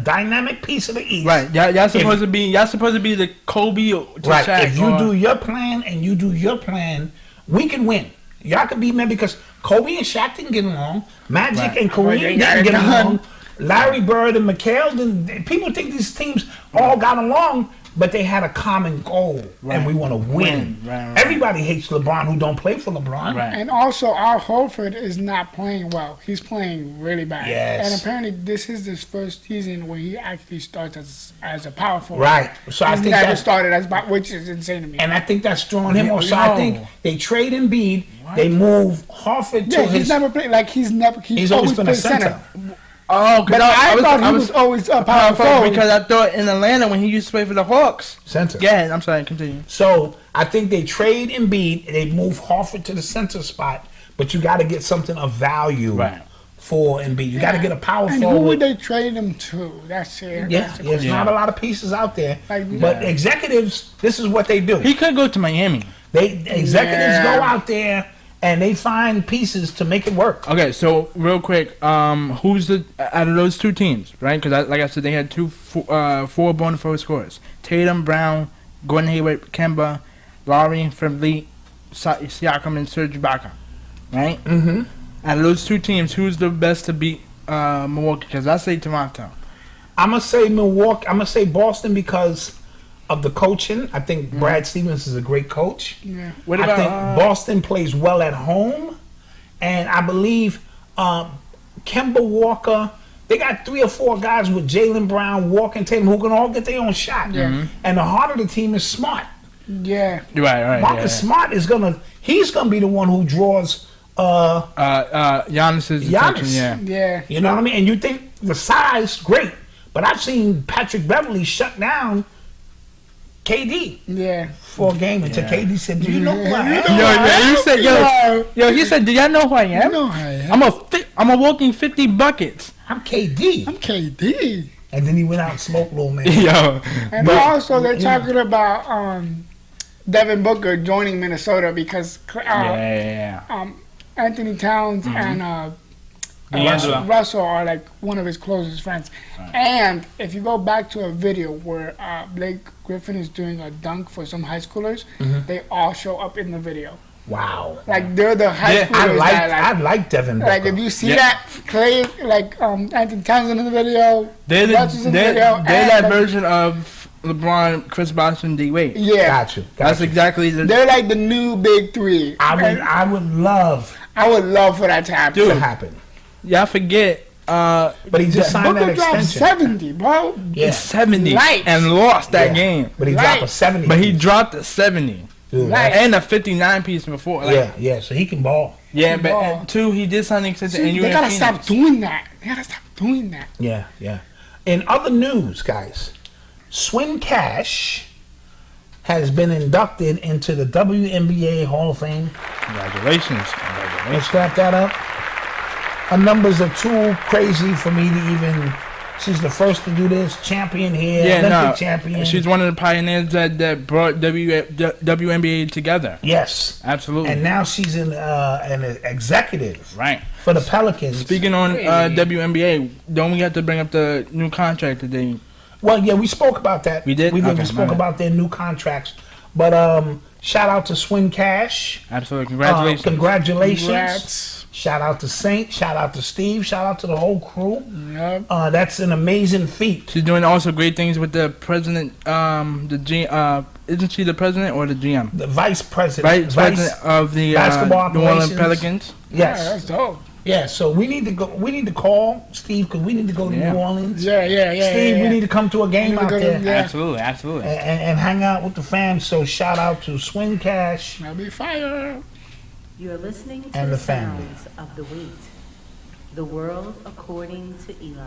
dynamic piece of the East. Right. Y'all supposed to be the Kobe to right. Shaq. If you do your plan and you do your plan, we can win. Y'all can beat me because Kobe and Shaq didn't get along. Magic and Kareem didn't get along. Larry Bird and McHale. People think these teams all got along, but they had a common goal, and we want to win. Right. Everybody hates LeBron who don't play for LeBron. Right. And also, Al Horford is not playing well. He's playing really bad. Yes. And apparently, this is his first season where he actually starts as a power forward. Right. So I think never started as, which is insane to me. And I think that's throwing him off. So I think they trade Embiid. What? They move Horford to his. He's never played. Like he's always been a center. Oh, but I thought he was always a power forward. Because I thought in Atlanta when he used to play for the Hawks. Center. Yeah, I'm sorry, continue. So I think they trade Embiid, they move Horford to the center spot, but you got to get something of value for Embiid. You got to get a power forward. Who would they trade him to? That's it. There's not a lot of pieces out there. But executives, this is what they do. He could go to Miami. Executives go out there and they find pieces to make it work. Okay, so real quick, who's out of those 2 teams, right? Because like I said, they had 4 bona fide scorers: Tatum, Brown, Gordon Hayward, Kemba, Lowry, Fredy, Siakam, and Serge Ibaka, right? Mm-hmm. Out of those 2 teams, who's the best to beat Milwaukee? Because I say Toronto. I'm gonna say Milwaukee. I'm gonna say Boston because of the coaching. I think Brad Stevens is a great coach. Yeah. What about, I think Boston plays well at home, and I believe Kemba Walker. They got 3 or 4 guys with Jaylen Brown, Walker, and Tatum who can all get their own shot. Yeah. And the heart of the team is Smart. Yeah. Right. Marcus Smart is he's gonna be the one who draws Giannis's attention. Yeah. You know what I mean? And you think the size, great, but I've seen Patrick Beverly shut down KD. Yeah. For a game until KD said, "Do you know who I am?" You said, he said, "Do y'all know who I am? No, I am. I'm a walking 50 buckets. I'm KD." I'm KD. And then he went out and smoked a little man. Yo, And also they're talking about Devin Booker joining Minnesota because Anthony Towns and Russell are like one of his closest friends. Right. And if you go back to a video where Blake Griffin is doing a dunk for some high schoolers, they all show up in the video. Wow. Like they're the high schoolers. I like Devin Booker. Like if you see that Clay, like Anthony Townsend in the video, they're that version of LeBron, Chris Bosh, and D Wade. Yeah, got you. That's exactly. They're like the new big three. I would love for that to happen. To happen. Y'all forget. But he just signed Booker that extension. 70, bro. Yeah, 70 and lost that game. But he dropped a 70. But he dropped a 70. Dude, and a 59 piece before. Like, yeah. So he can ball. Yeah, but two, he did sign an extension. And they gotta stop doing that. Yeah. In other news, guys, Swin Cash has been inducted into the WNBA Hall of Fame. Congratulations. Let's wrap that up. Her numbers are too crazy for me to even. She's the first to do this. Champion here. Olympic champion. She's one of the pioneers that brought WNBA together. Yes. Absolutely. And now she's an executive. Right. For the Pelicans. Speaking on WNBA, don't we have to bring up the new contract that they... Well, yeah, we spoke about that. We did? We spoke about their new contracts. But shout out to Swin Cash. Absolutely. Congratulations. Congratulations. Congrats. Shout out to Saint. Shout out to Steve. Shout out to the whole crew. Yep. That's an amazing feat. She's doing also great things with the president. Isn't she the president or the GM? The vice president. Vice president of the basketball New Orleans Pelicans. Yes. Yeah, that's dope. Yeah, so we need to go. We need to call Steve because we need to go to New Orleans. Yeah. Steve, we need to come to a game out there. Absolutely. And hang out with the fans. So shout out to Swin Cash. That'll be fire. You're listening to And the the family. sounds of the WATE, the world according to Eli.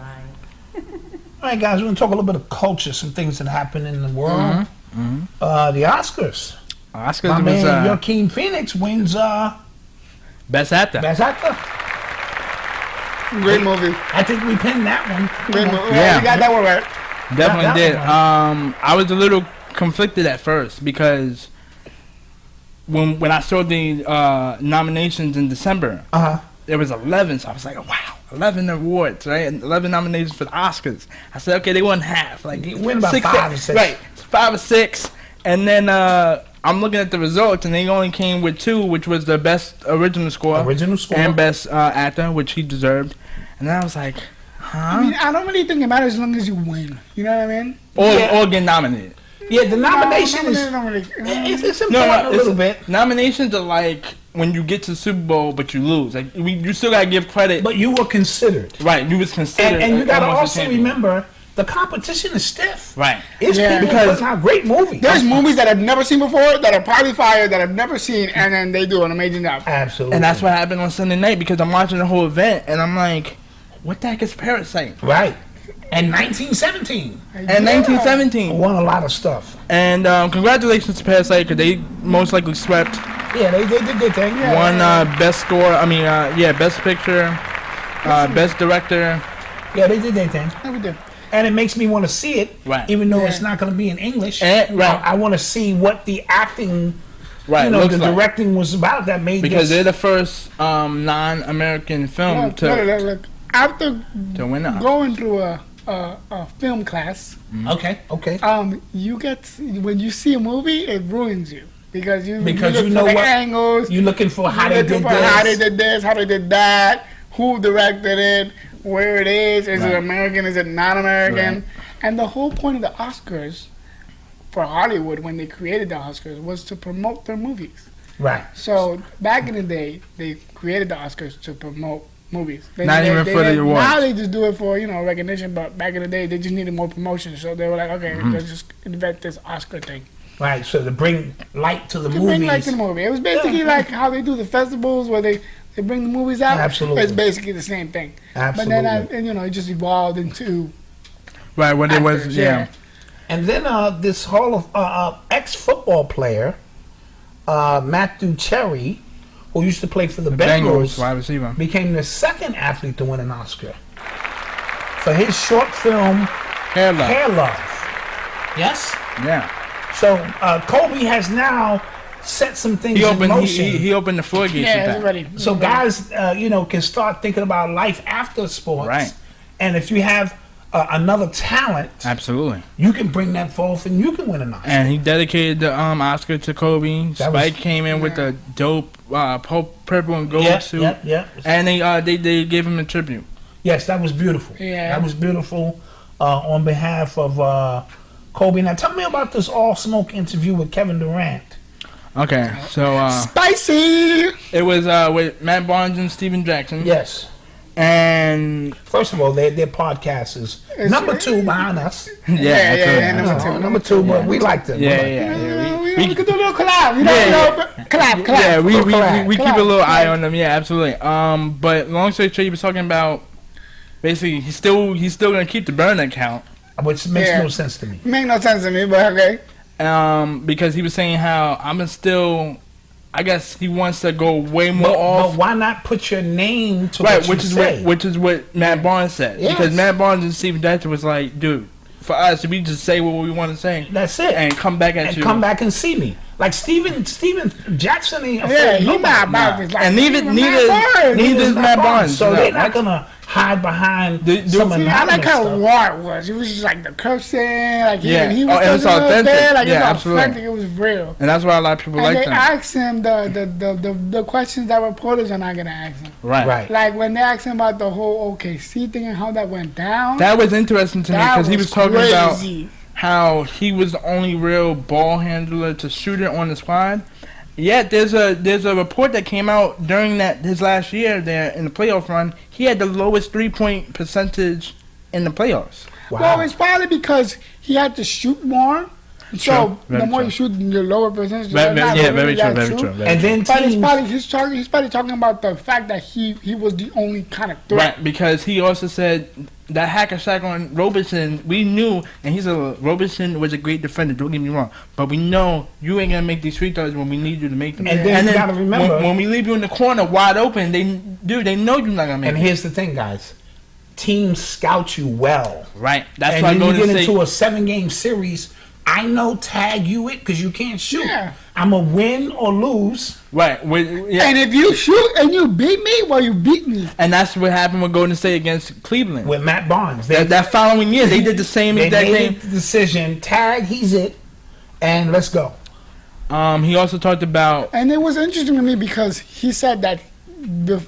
All right, guys, we're going to talk a little bit of culture, some things that happen in the world. The Oscars. My man Joaquin Phoenix wins Best Actor. Great movie. I think we pinned that one. Great movie. Yeah. You got that one right. Definitely did. One. I was a little conflicted at first because when I saw the nominations in December, there was 11, so I was like, wow, 11 awards, right? And 11 nominations for the Oscars. I said, okay, they won half. Like, you win about 5 or 6. Right, 5 or 6. And then I'm looking at the results, and they only came with 2, which was the best original score. And best actor, which he deserved. And then I was like, huh? I mean, I don't really think it matters as long as you win. You know what I mean? Or get nominated. Yeah, the nomination is it's important a little bit. Nominations are like when you get to the Super Bowl but you lose. Like you still gotta give credit. But you were considered. Right, you was considered. And you gotta also remember the competition is stiff. Right. It's people putting out great movies. There's movies that I've never seen before that are probably fire that I've never seen, and then they do an amazing job. Absolutely. And that's what happened on Sunday night because I'm watching the whole event and I'm like, what the heck is Parasite? Right. And 1917. And 1917. Won a lot of stuff. And congratulations to Parasite because they most likely swept. Yeah, they did their thing. Won best score. Best picture, best director. Yeah, they did their thing. Yeah, we did. And it makes me want to see it, even though it's not going to be in English. I want to see what the acting, the directing was about that made because they're the first non-American film to win up. Going through a film class. Okay. You get when you see a movie, it ruins you because you know what angles. You're looking for how they did this, how they did that, who directed it, where it is it American, is it not American? And the whole point of the Oscars for Hollywood when they created the Oscars was to promote their movies. Right. So back in the day, they created the Oscars to promote movies. Not even for the awards. Now they just do it for recognition, but back in the day they just needed more promotion. So they were like, okay, let's just invent this Oscar thing. Right. So to bring light to the movies. Bring light to the movie. It was basically like how they do the festivals where they bring the movies out. Absolutely. It's basically the same thing. Absolutely. But then it just evolved into what actors, it was. Yeah. And then this Hall of ex-football player, Matthew Cherry, who used to play for the Bengals, wide receiver, became the second athlete to win an Oscar for his short film Hair Love. Yes? Yeah. So Kobe has now set some things in motion. He opened the floodgates. Yeah, ready. So guys, can start thinking about life after sports. Right. And if you have another talent, absolutely, you can bring that forth and you can win an Oscar. And he dedicated the Oscar to Kobe. Spike came in with the dope purple and gold suit. Yeah. And they gave him a tribute. Yes, that was beautiful. Yeah. That was beautiful on behalf of Kobe. Now tell me about this all smoke interview with Kevin Durant. Okay, so spicy. It was with Matt Barnes and Steven Jackson. Yes. And first of all, their podcast is number 2 behind us. Yeah, number two, but we like them. We could do a little collab. Collab. Yeah, we keep a little eye on them. Yeah, absolutely. But long story short, he was talking about basically he's still gonna keep the burner account, which makes no sense to me. Make no sense to me, but okay. Because he was saying how I guess he wants to go way more off. But why not put your name to which is what Matt Barnes said. Yes. Because Matt Barnes and Steven Jackson was like, dude, for us, we just say what we want to say. That's it. And come back at you. Come back and see me. Like Steven Jackson ain't he not about this. Like, and neither is Matt Barnes. So they're not gonna hide behind some anonymous I like how stuff. raw it was. It was just like the cursing, like he was and it's authentic. there, like yeah, it was absolutely. authentic. It was real. And that's why a lot of people like them. them. They asked him the questions that reporters are not gonna ask him. Right. Like when they asked him about the whole OKC thing and how that went down. That was interesting to me because he was talking about crazy. How he was the only real ball handler to shoot it on the squad. Yet there's a report that came out during his last year there in the playoff run. He had the lowest 3-point percentage in the playoffs. Wow. Well, it's probably because he had to shoot more. So the more you shoot, the lower percentage. Very true. And then he's probably talking about the fact that he was the only kind of threat. Right, because he also said that hacker sack on Roberson, we knew, and Roberson was a great defender, don't get me wrong, but we know you ain't gonna make these free throws when we need you to make them. And then you gotta remember, when we leave you in the corner wide open, they know you're not gonna make it. And here's the thing, guys. Teams scout you well. Right. That's and why when I you get into a 7-game series, I know tag you it because you can't shoot. Yeah. I'm a win or lose. Right. And if you shoot and you beat me, well, you beat me. And that's what happened with Golden State against Cleveland. With Matt Barnes. That following year, they did the same exact thing. They made the decision, tag, he's it, and let's go. He also talked about... And it was interesting to me because he said that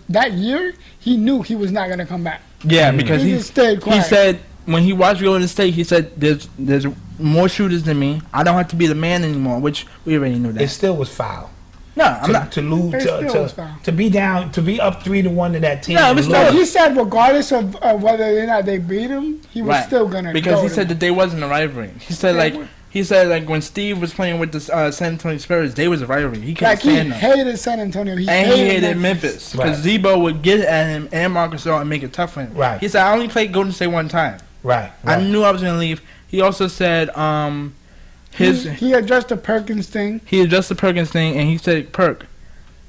that year, he knew he was not going to come back. Yeah, because he stayed quiet. He said... When he watched Golden State, he said, "There's more shooters than me. I don't have to be the man anymore," which we already knew that. It still was foul. No, I'm not to lose to be down to be up 3-1 to that team. No, but still, he said regardless of whether or not they beat him, he was still gonna because he said that they wasn't a rivalry. He said when Steve was playing with the San Antonio Spurs, they was a rivalry. He couldn't stand them. He hated San Antonio. He hated Memphis because Zebo would get at him and Marcus Gasol and make it tough for him. Right. He said, "I only played Golden State one time." Right. I knew I was gonna leave. He also said, he addressed the Perkins thing. He addressed the Perkins thing, and he said, "Perk,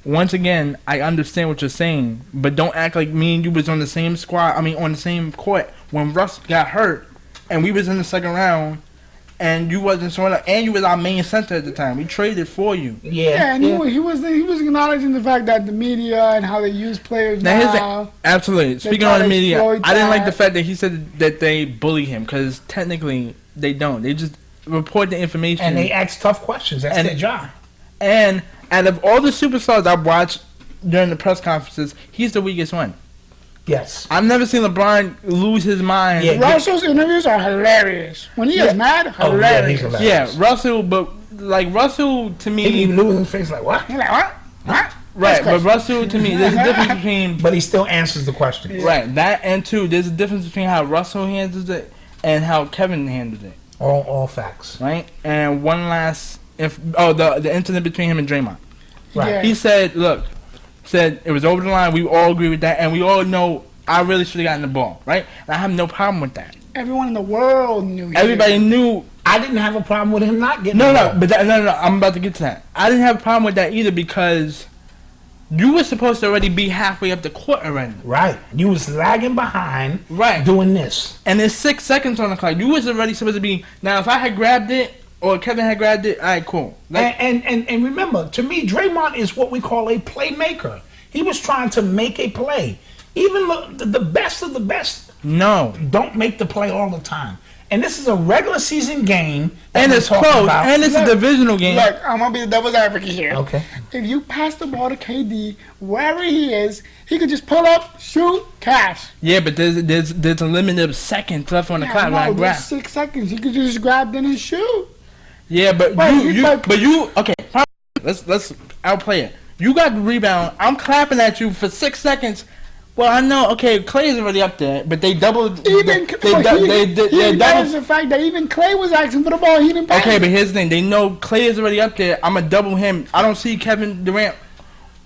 once again, I understand what you're saying, but don't act like me and you was on the same squad. I mean, on the same court when Russ got hurt, and we was in the second round, and you wasn't showing up, and you was our main center at the time. We traded for you." And he was acknowledging the fact that the media and how they use players now. Absolutely. Speaking on the media, I didn't like the fact that he said that they bully him because technically they don't. They just report the information and they ask tough questions. That's their job. And out of all the superstars I've watched during the press conferences, he's the weakest one. Yes. I've never seen LeBron lose his mind. Yeah, Russell's interviews are hilarious. When he is mad, hilarious. Yeah, Russell, but like Russell to me, he lose his face like what? He's like what? What? Right, but Russell to me, there's a difference between. But he still answers the question. Yeah. Right, that and two, there's a difference between how Russell handles it and how Kevin handles it. All facts. Right, and one last the incident between him and Draymond. Right, yeah. He said, "Look." Said it was over the line. We all agree with that, and we all know I really should have gotten the ball, right? And I have no problem with that. Everyone in the world knew. Everybody knew I didn't have a problem with him not getting No, I'm about to get to that. I didn't have a problem with that either because you were supposed to already be halfway up the court already. Right. You was lagging behind right. doing this. And there's 6 seconds on the clock. You was already supposed to be... Now, if I had grabbed it or Kevin had grabbed it, all right, cool. And remember, to me, Draymond is what we call a playmaker. He was trying to make a play. Even the best of the best don't make the play all the time. And this is a regular season game. And it's close. About. And it's a divisional game. Look, I'm going to be the devil's advocate here. Okay. If you pass the ball to KD, wherever he is, he could just pull up, shoot, cash. Yeah, but there's a limit of seconds left on the clock. No, there's 6 seconds. He could just grab then and shoot. Yeah, but okay, let's outplay it. You got the rebound. I'm clapping at you for 6 seconds. Well, I know. Okay, Clay is already up there, but they doubled. Even the fact that even Clay was asking for the ball, he didn't pass. Okay, but here's the thing: they know Clay is already up there. I'm gonna double him. I don't see Kevin Durant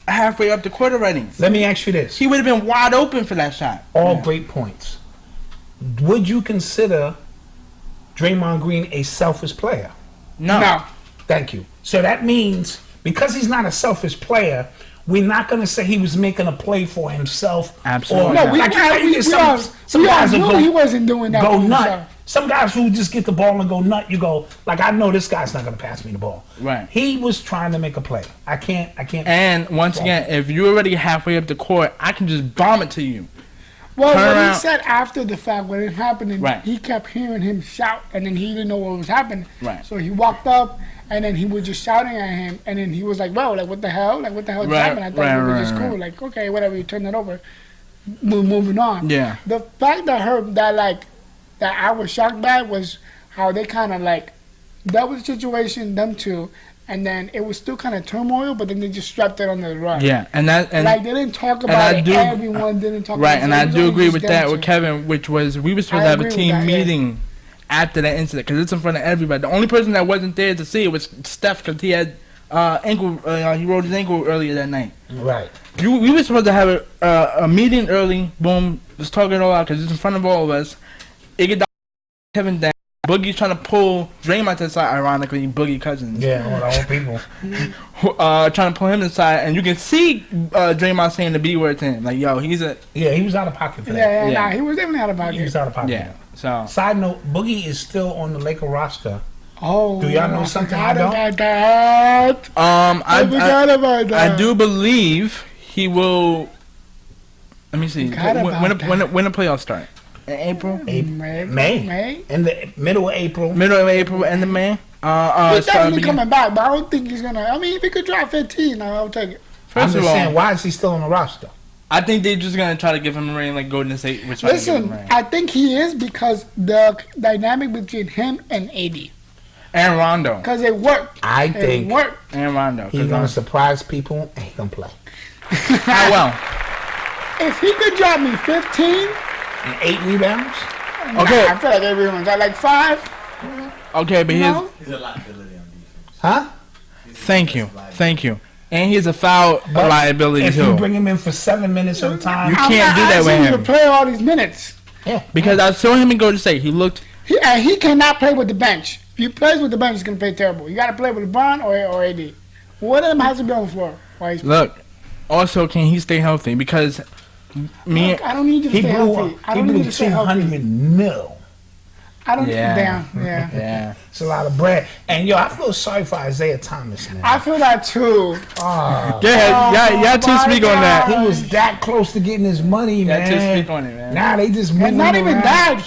halfway up the court already. Let me ask you this: he would have been wide open for that shot. All great points. Would you consider Draymond Green a selfish player? No. Thank you. So that means because he's not a selfish player, we're not going to say he was making a play for himself. Absolutely. Some guys knew he wasn't doing that. Go nut. Some guys who just get the ball and go nut. You go like, I know this guy's not going to pass me the ball. Right. He was trying to make a play. I can't. And once again, if you're already halfway up the court, I can just bomb it to you. Well, what he said after the fact, when it happened, he kept hearing him shout, and then he didn't know what was happening. Right. So he walked up, and then he was just shouting at him, and then he was like, "Well, like what the hell? Like what the hell just happened?" I thought it was just cool. Like okay, whatever. You turn that over. Moving on. Yeah. The fact that I was shocked by was how they kind of like that was the situation, them two. And then it was still kind of turmoil, but then they just strapped it under the rug. Yeah, and like they didn't talk about it. Everyone didn't talk about it. Right, and I do agree with that with Kevin, which was we were supposed to have a team meeting after that incident because it's in front of everybody. The only person that wasn't there to see it was Steph because he had ankle. He rolled his ankle earlier that night. Right. We were supposed to have a meeting early. Boom, let's talk it all out because it's in front of all of us. Kevin down. Boogie's trying to pull Draymond to the side, ironically, Boogie Cousins. Yeah, all the old people. Trying to pull him to the side, and you can see Draymond saying the B word to him. Like, yo, he was out of pocket for that. Nah, he was definitely out of pocket. He was out of pocket. Yeah, so. Side note, Boogie is still on the Laker roster. Oh. Do y'all know something I don't? I forgot about that. I do believe he will, let me see, when the playoffs start? In April? May. In the middle of April. End of May. He's definitely coming back, but I don't think he's going to. I mean, if he could drop 15, I'll take it. I'm just saying, why is he still on the roster? I think they're just going to try to give him a ring like Golden State. Listen, I think he is because the dynamic between him and AD. And Rondo. Because it worked. I think. It worked. And Rondo. He's going to surprise people and he's going to play. How well? If he could drop me 15... And 8 rebounds? Okay. I feel like 8 rebounds. I like 5. Okay, but he's a liability on defense. Huh? Thank you. And he's a foul liability if too. If you bring him in for 7 minutes at a time, you can't do that with him. To play all these minutes. Yeah. Because I saw him in Golden State. He looked. He cannot play with the bench. If he plays with the bench, he's gonna play terrible. You got to play with LeBron or AD. One of them has to be on the floor. Look. Also, can he stay healthy? Because. I don't need you to stay healthy. I don't need you to stay healthy. $200 million. I don't Yeah. It's a lot of bread. And yo, I feel sorry for Isaiah Thomas, man. I feel that too. Y'all too speak on that. He was that close to getting his money, man. Y'all too speak on it, man. Now they just moving and not even around. that.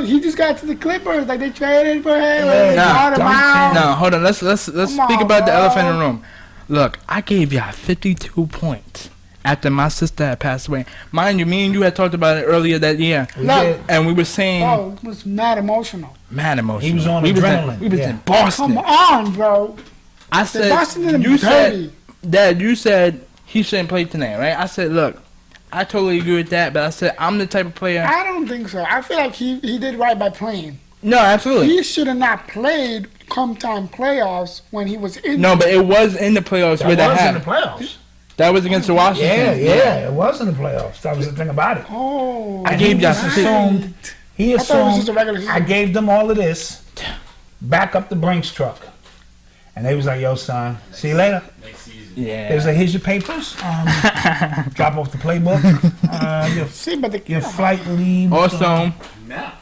He just got to the Clippers. Like they traded for him. No, hold on. Let's speak about the elephant in the room. Look, I gave y'all 52 points. After my sister had passed away. Mind you, me and you had talked about it earlier that year. And we were saying... Bro, it was mad emotional. He was on adrenaline. We was in Boston. Come on, bro. I said... Boston Dad, you said he shouldn't play tonight, right? I said, look, I totally agree with that, but I said, I'm the type of player... I don't think so. I feel like he did right by playing. No, absolutely. He should have not played come time playoffs when he was in... No, but it was in the playoffs where that happened. It was in the playoffs. That was against the Washington. Yeah, it was in the playoffs. That was the thing about it. Oh, I gave y'all assumed. He assumed. I gave them all of this, back up the Brinks truck. And they was like, yo, son, see you later. Next season. Yeah. They was like, here's your papers. Drop off the playbook. Your flight leave. Also, Now.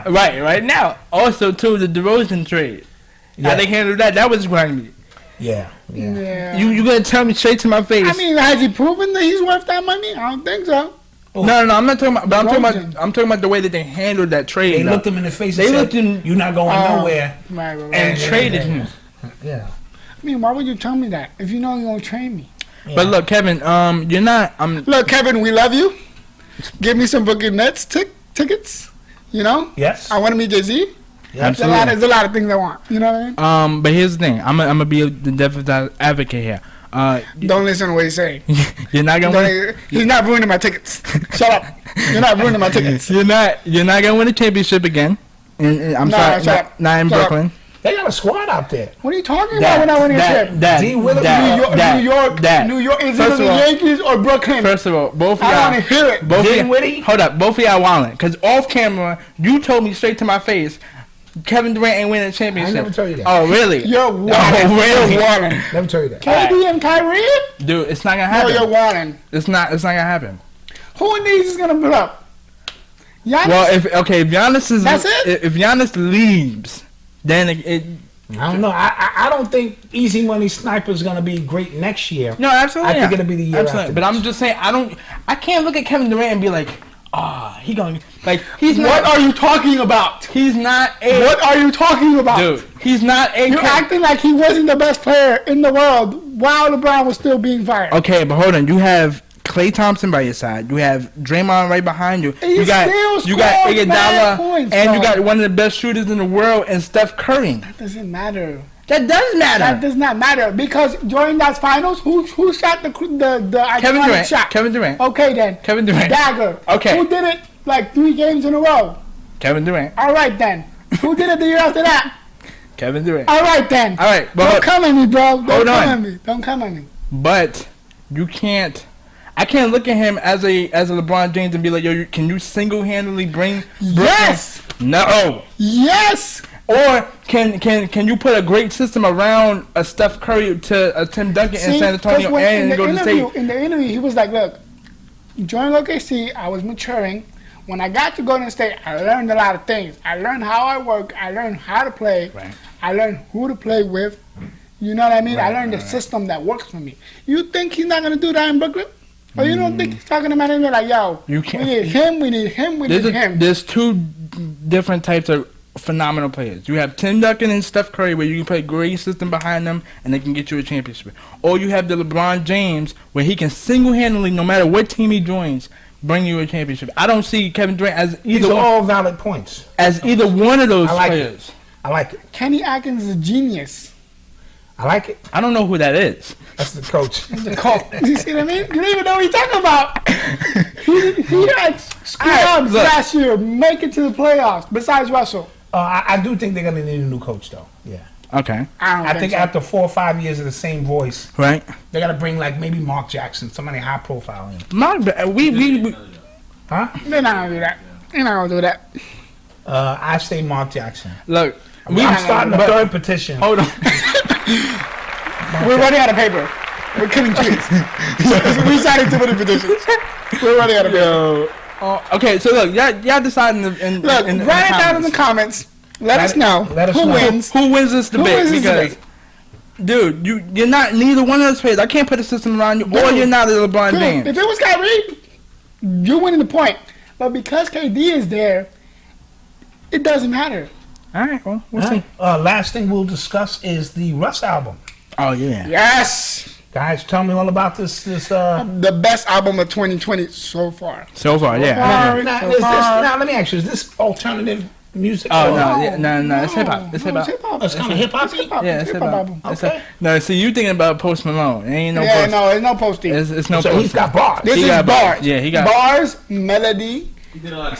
right now. Also, too, the DeRozan trade. Yeah. How they handled that was grimy. Yeah. You gonna tell me straight to my face? I mean, has he proven that he's worth that money? I don't think so. No, I'm not talking about. But I'm talking about the way that they handled that trade. They looked him in the face and said, you're not going nowhere. Right. and traded him. Yeah. I mean, why would you tell me that if you know you're gonna trade me? Yeah. But look, Kevin, you're not. Look, Kevin, we love you. Give me some Brooklyn Nets tickets. You know? Yes. I want to meet Jay-Z. Yeah. There's a lot of things I want. You know what I mean? But here's the thing. I'm gonna be the devil's advocate here. Don't listen to what he's saying. You're not gonna win. He's not ruining my tickets. Shut up. You're not ruining my tickets. You're not gonna win a championship again. And I'm sorry, not in Brooklyn. They got a squad out there. What are you talking about when I win a chip? New York. Is it the Yankees or Brooklyn? First of all, both of y'all. I want to hear it. Hold up, both of y'all wildin'. Because off camera, you told me straight to my face, Kevin Durant ain't winning a championship. I never told you that. Oh, really? You're wildin'. Oh, really? Never told you that. KD and Kyrie? Dude, it's not gonna happen. No, you're wildin'. It's not gonna happen. Who in these is gonna put up? Giannis? Well, if Giannis is, That's it? If Giannis leaves, then it I don't know. I don't think Easy Money Sniper's gonna be great next year. No, absolutely. I think it'll be the year after. But I'm just saying, I can't look at Kevin Durant and be like, he gonna he's not. What are you talking about? He's not a. What are you talking about? Dude, he's not a. You're acting like he wasn't the best player in the world while LeBron was still being fired. Okay, but hold on. You have Klay Thompson by your side. You have Draymond right behind you. You got Iguodala, and you got one of the best shooters in the world, and Steph Curry. That doesn't matter. That does matter. That does not matter because during that finals, who shot the Kevin Durant shot? Kevin Durant. Okay then. Kevin Durant. Dagger. Okay. Who did it like 3 games in a row? Kevin Durant. All right then. Who did it the year after that? Kevin Durant. All right then. All right. But don't come at me, bro. Don't come at me. But you can't. I can't look at him as a LeBron James and be like, yo, can you single-handedly bring Brooklyn? Yes. No. Yes. Or can you put a great system around a Steph Curry to a Tim Duncan in San Antonio and Golden State? In the interview, he was like, look, during OKC, I was maturing. When I got to Golden State, I learned a lot of things. I learned how I work. I learned how to play. Right. I learned who to play with. You know what I mean? I learned the system that works for me. You think he's not going to do that in Brooklyn? Or you don't think he's talking about him like, yo, we need him, we need him. There's two different types of phenomenal players. You have Tim Duncan and Steph Curry where you can play a great system behind them and they can get you a championship. Or you have the LeBron James where he can single-handedly, no matter what team he joins, bring you a championship. I don't see Kevin Durant as either. These are all valid points. As either one of those players. I like it. Kenny Atkins is a genius. I like it. I don't know who that is. That's the coach. The coach. You see what I mean? You don't even know what he's talking about. he had scrubs last year, make it to the playoffs, besides Russell. I do think they're going to need a new coach, though. Yeah. Okay. I think so. After 4 or 5 years of the same voice, right? They got to bring like maybe Mark Jackson, somebody high profile in. We huh? They're not gonna do that. They're not gonna do that. I say Mark Jackson. Look, I'm starting the third petition. Hold on. We're running out of paper. We're killing trees. We signed too many petitions. We're running out of paper. Okay, so look, y'all deciding write it down in the comments. Let us know who wins. Who wins this debate? Because, dude, you're not neither one of those players. I can't put a system around you, or you're not a LeBron James. If it was Kyrie, you're winning the point. But because KD is there, it doesn't matter. All right, well, we'll see. Last thing we'll discuss is the Russ album. Oh, yeah. Yes. Guys, tell me all about this. The best album of 2020 so far. So far, yeah. Now, let me ask you, is this alternative music? Oh, no, it's hip-hop. It's hip-hop. It's kind of hip-hop? Yeah, it's hip-hop. Okay. No, see, you thinking about Post Malone. Ain't no Post. No, it's no posting. It's no so Post. He's got bars. This is bars. Yeah, he got bars, melody. He did a lot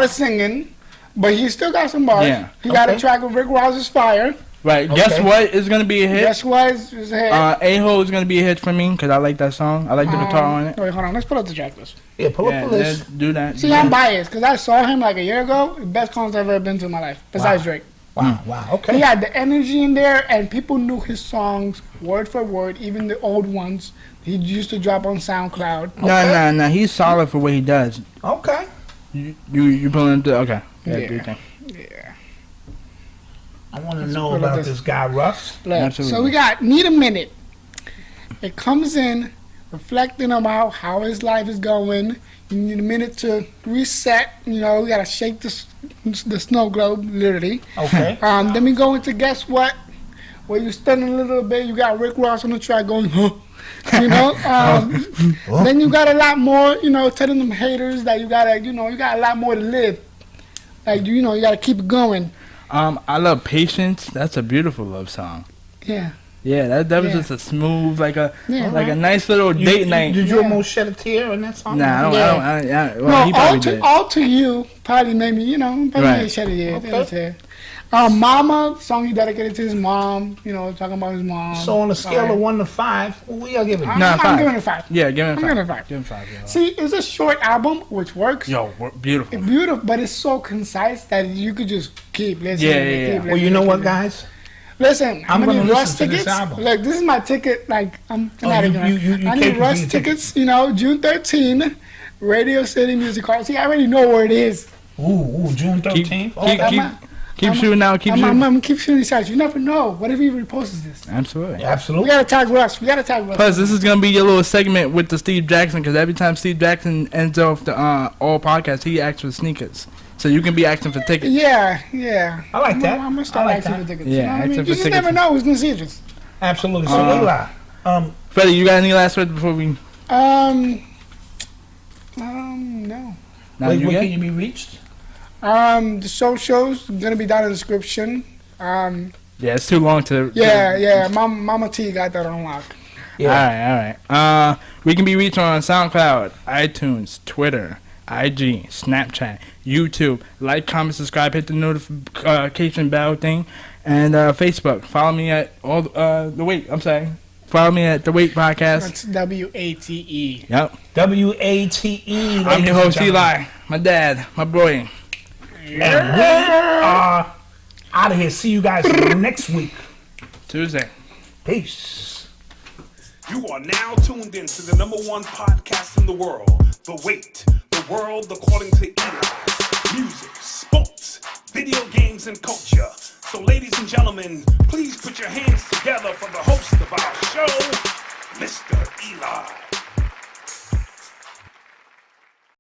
of singing. But he still got some bars. Yeah. He got a track with Rick Ross's Fire. Right. Okay. Guess what is going to be a hit? Guess what is a hit? A-Hole is going to be a hit for me because I like that song. I like the guitar on it. Wait, hold on. Let's pull up the track list. Yeah, pull up the list. Let's do that. See, I'm biased because I saw him like a year ago. Best concert I've ever been to in my life, besides Drake. Wow. Okay. He had the energy in there, and people knew his songs word for word, even the old ones. He used to drop on SoundCloud. No. He's solid for what he does. Okay. You pulling him to okay. Yeah. I want to know about this guy, Russ. Absolutely. So we got Need a Minute. It comes in reflecting about how his life is going. You need a minute to reset. You know, we gotta shake the snow globe, literally. Okay. Then we go into Guess What, where you stunned a little bit. You got Rick Ross on the track going, huh? You know. Then you got a lot more. You know, telling them haters that you gotta, you got a lot more to live. Like you gotta keep it going. I love Patience. That's a beautiful love song. Yeah. Yeah, that was just a smooth, like a nice little date night. Did you almost shed a tear in that song? Nah, I don't. He No, probably did. All to You probably made me, probably shed a tear. Okay. Mama, song he dedicated to his mom, talking about his mom. So on a scale of 1 to 5, what we are giving? I'm giving it a 5. Yeah, give him a 5. I'm giving it a 5. Give him 5. Yeah. See, it's a short album, which works. Yo, beautiful. It's beautiful, but it's so concise that you could just keep listening. Yeah. Well, you know what, guys? Listen, I'm going to listen to tickets. this album. Look, this is my ticket. Like, I'm fanatic. You I need Russ tickets. June 13, Radio City Music Hall. See, I already know where it is. Ooh, June 13th. Keep shooting out. Keep shooting. I'm going to keep shooting these shots. You never know. What if he reposts this? Absolutely. We got to tag Russ. Plus, this is going to be your little segment with the Steve Jackson, because every time Steve Jackson ends off the all podcast, he asks for sneakers. So you can be asking for tickets. Yeah. I like that. I'm going to start asking for tickets. Yeah, you just never know who's going to see it. Absolutely. So, Eli. Freddie, you got any last words before we... No. Where can you be reached? The shows gonna be down in the description. Yeah, it's too long to... Yeah. Mama T got that on lock. Yeah. All right. We can be reached on SoundCloud, iTunes, Twitter, IG, Snapchat, YouTube. Like, comment, subscribe, hit the notification bell thing, and Facebook. Follow me at Follow me at WATE Podcast. That's WATE. Yep. WATE. I'm your host, Eli. My dad, my boy. And we are out of here. See you guys next week. Tuesday. Peace. You are now tuned in to the #1 podcast in the world, The Wait, the world according to Eli. Music, sports, video games, and culture. So ladies and gentlemen, please put your hands together for the host of our show, Mr. Eli.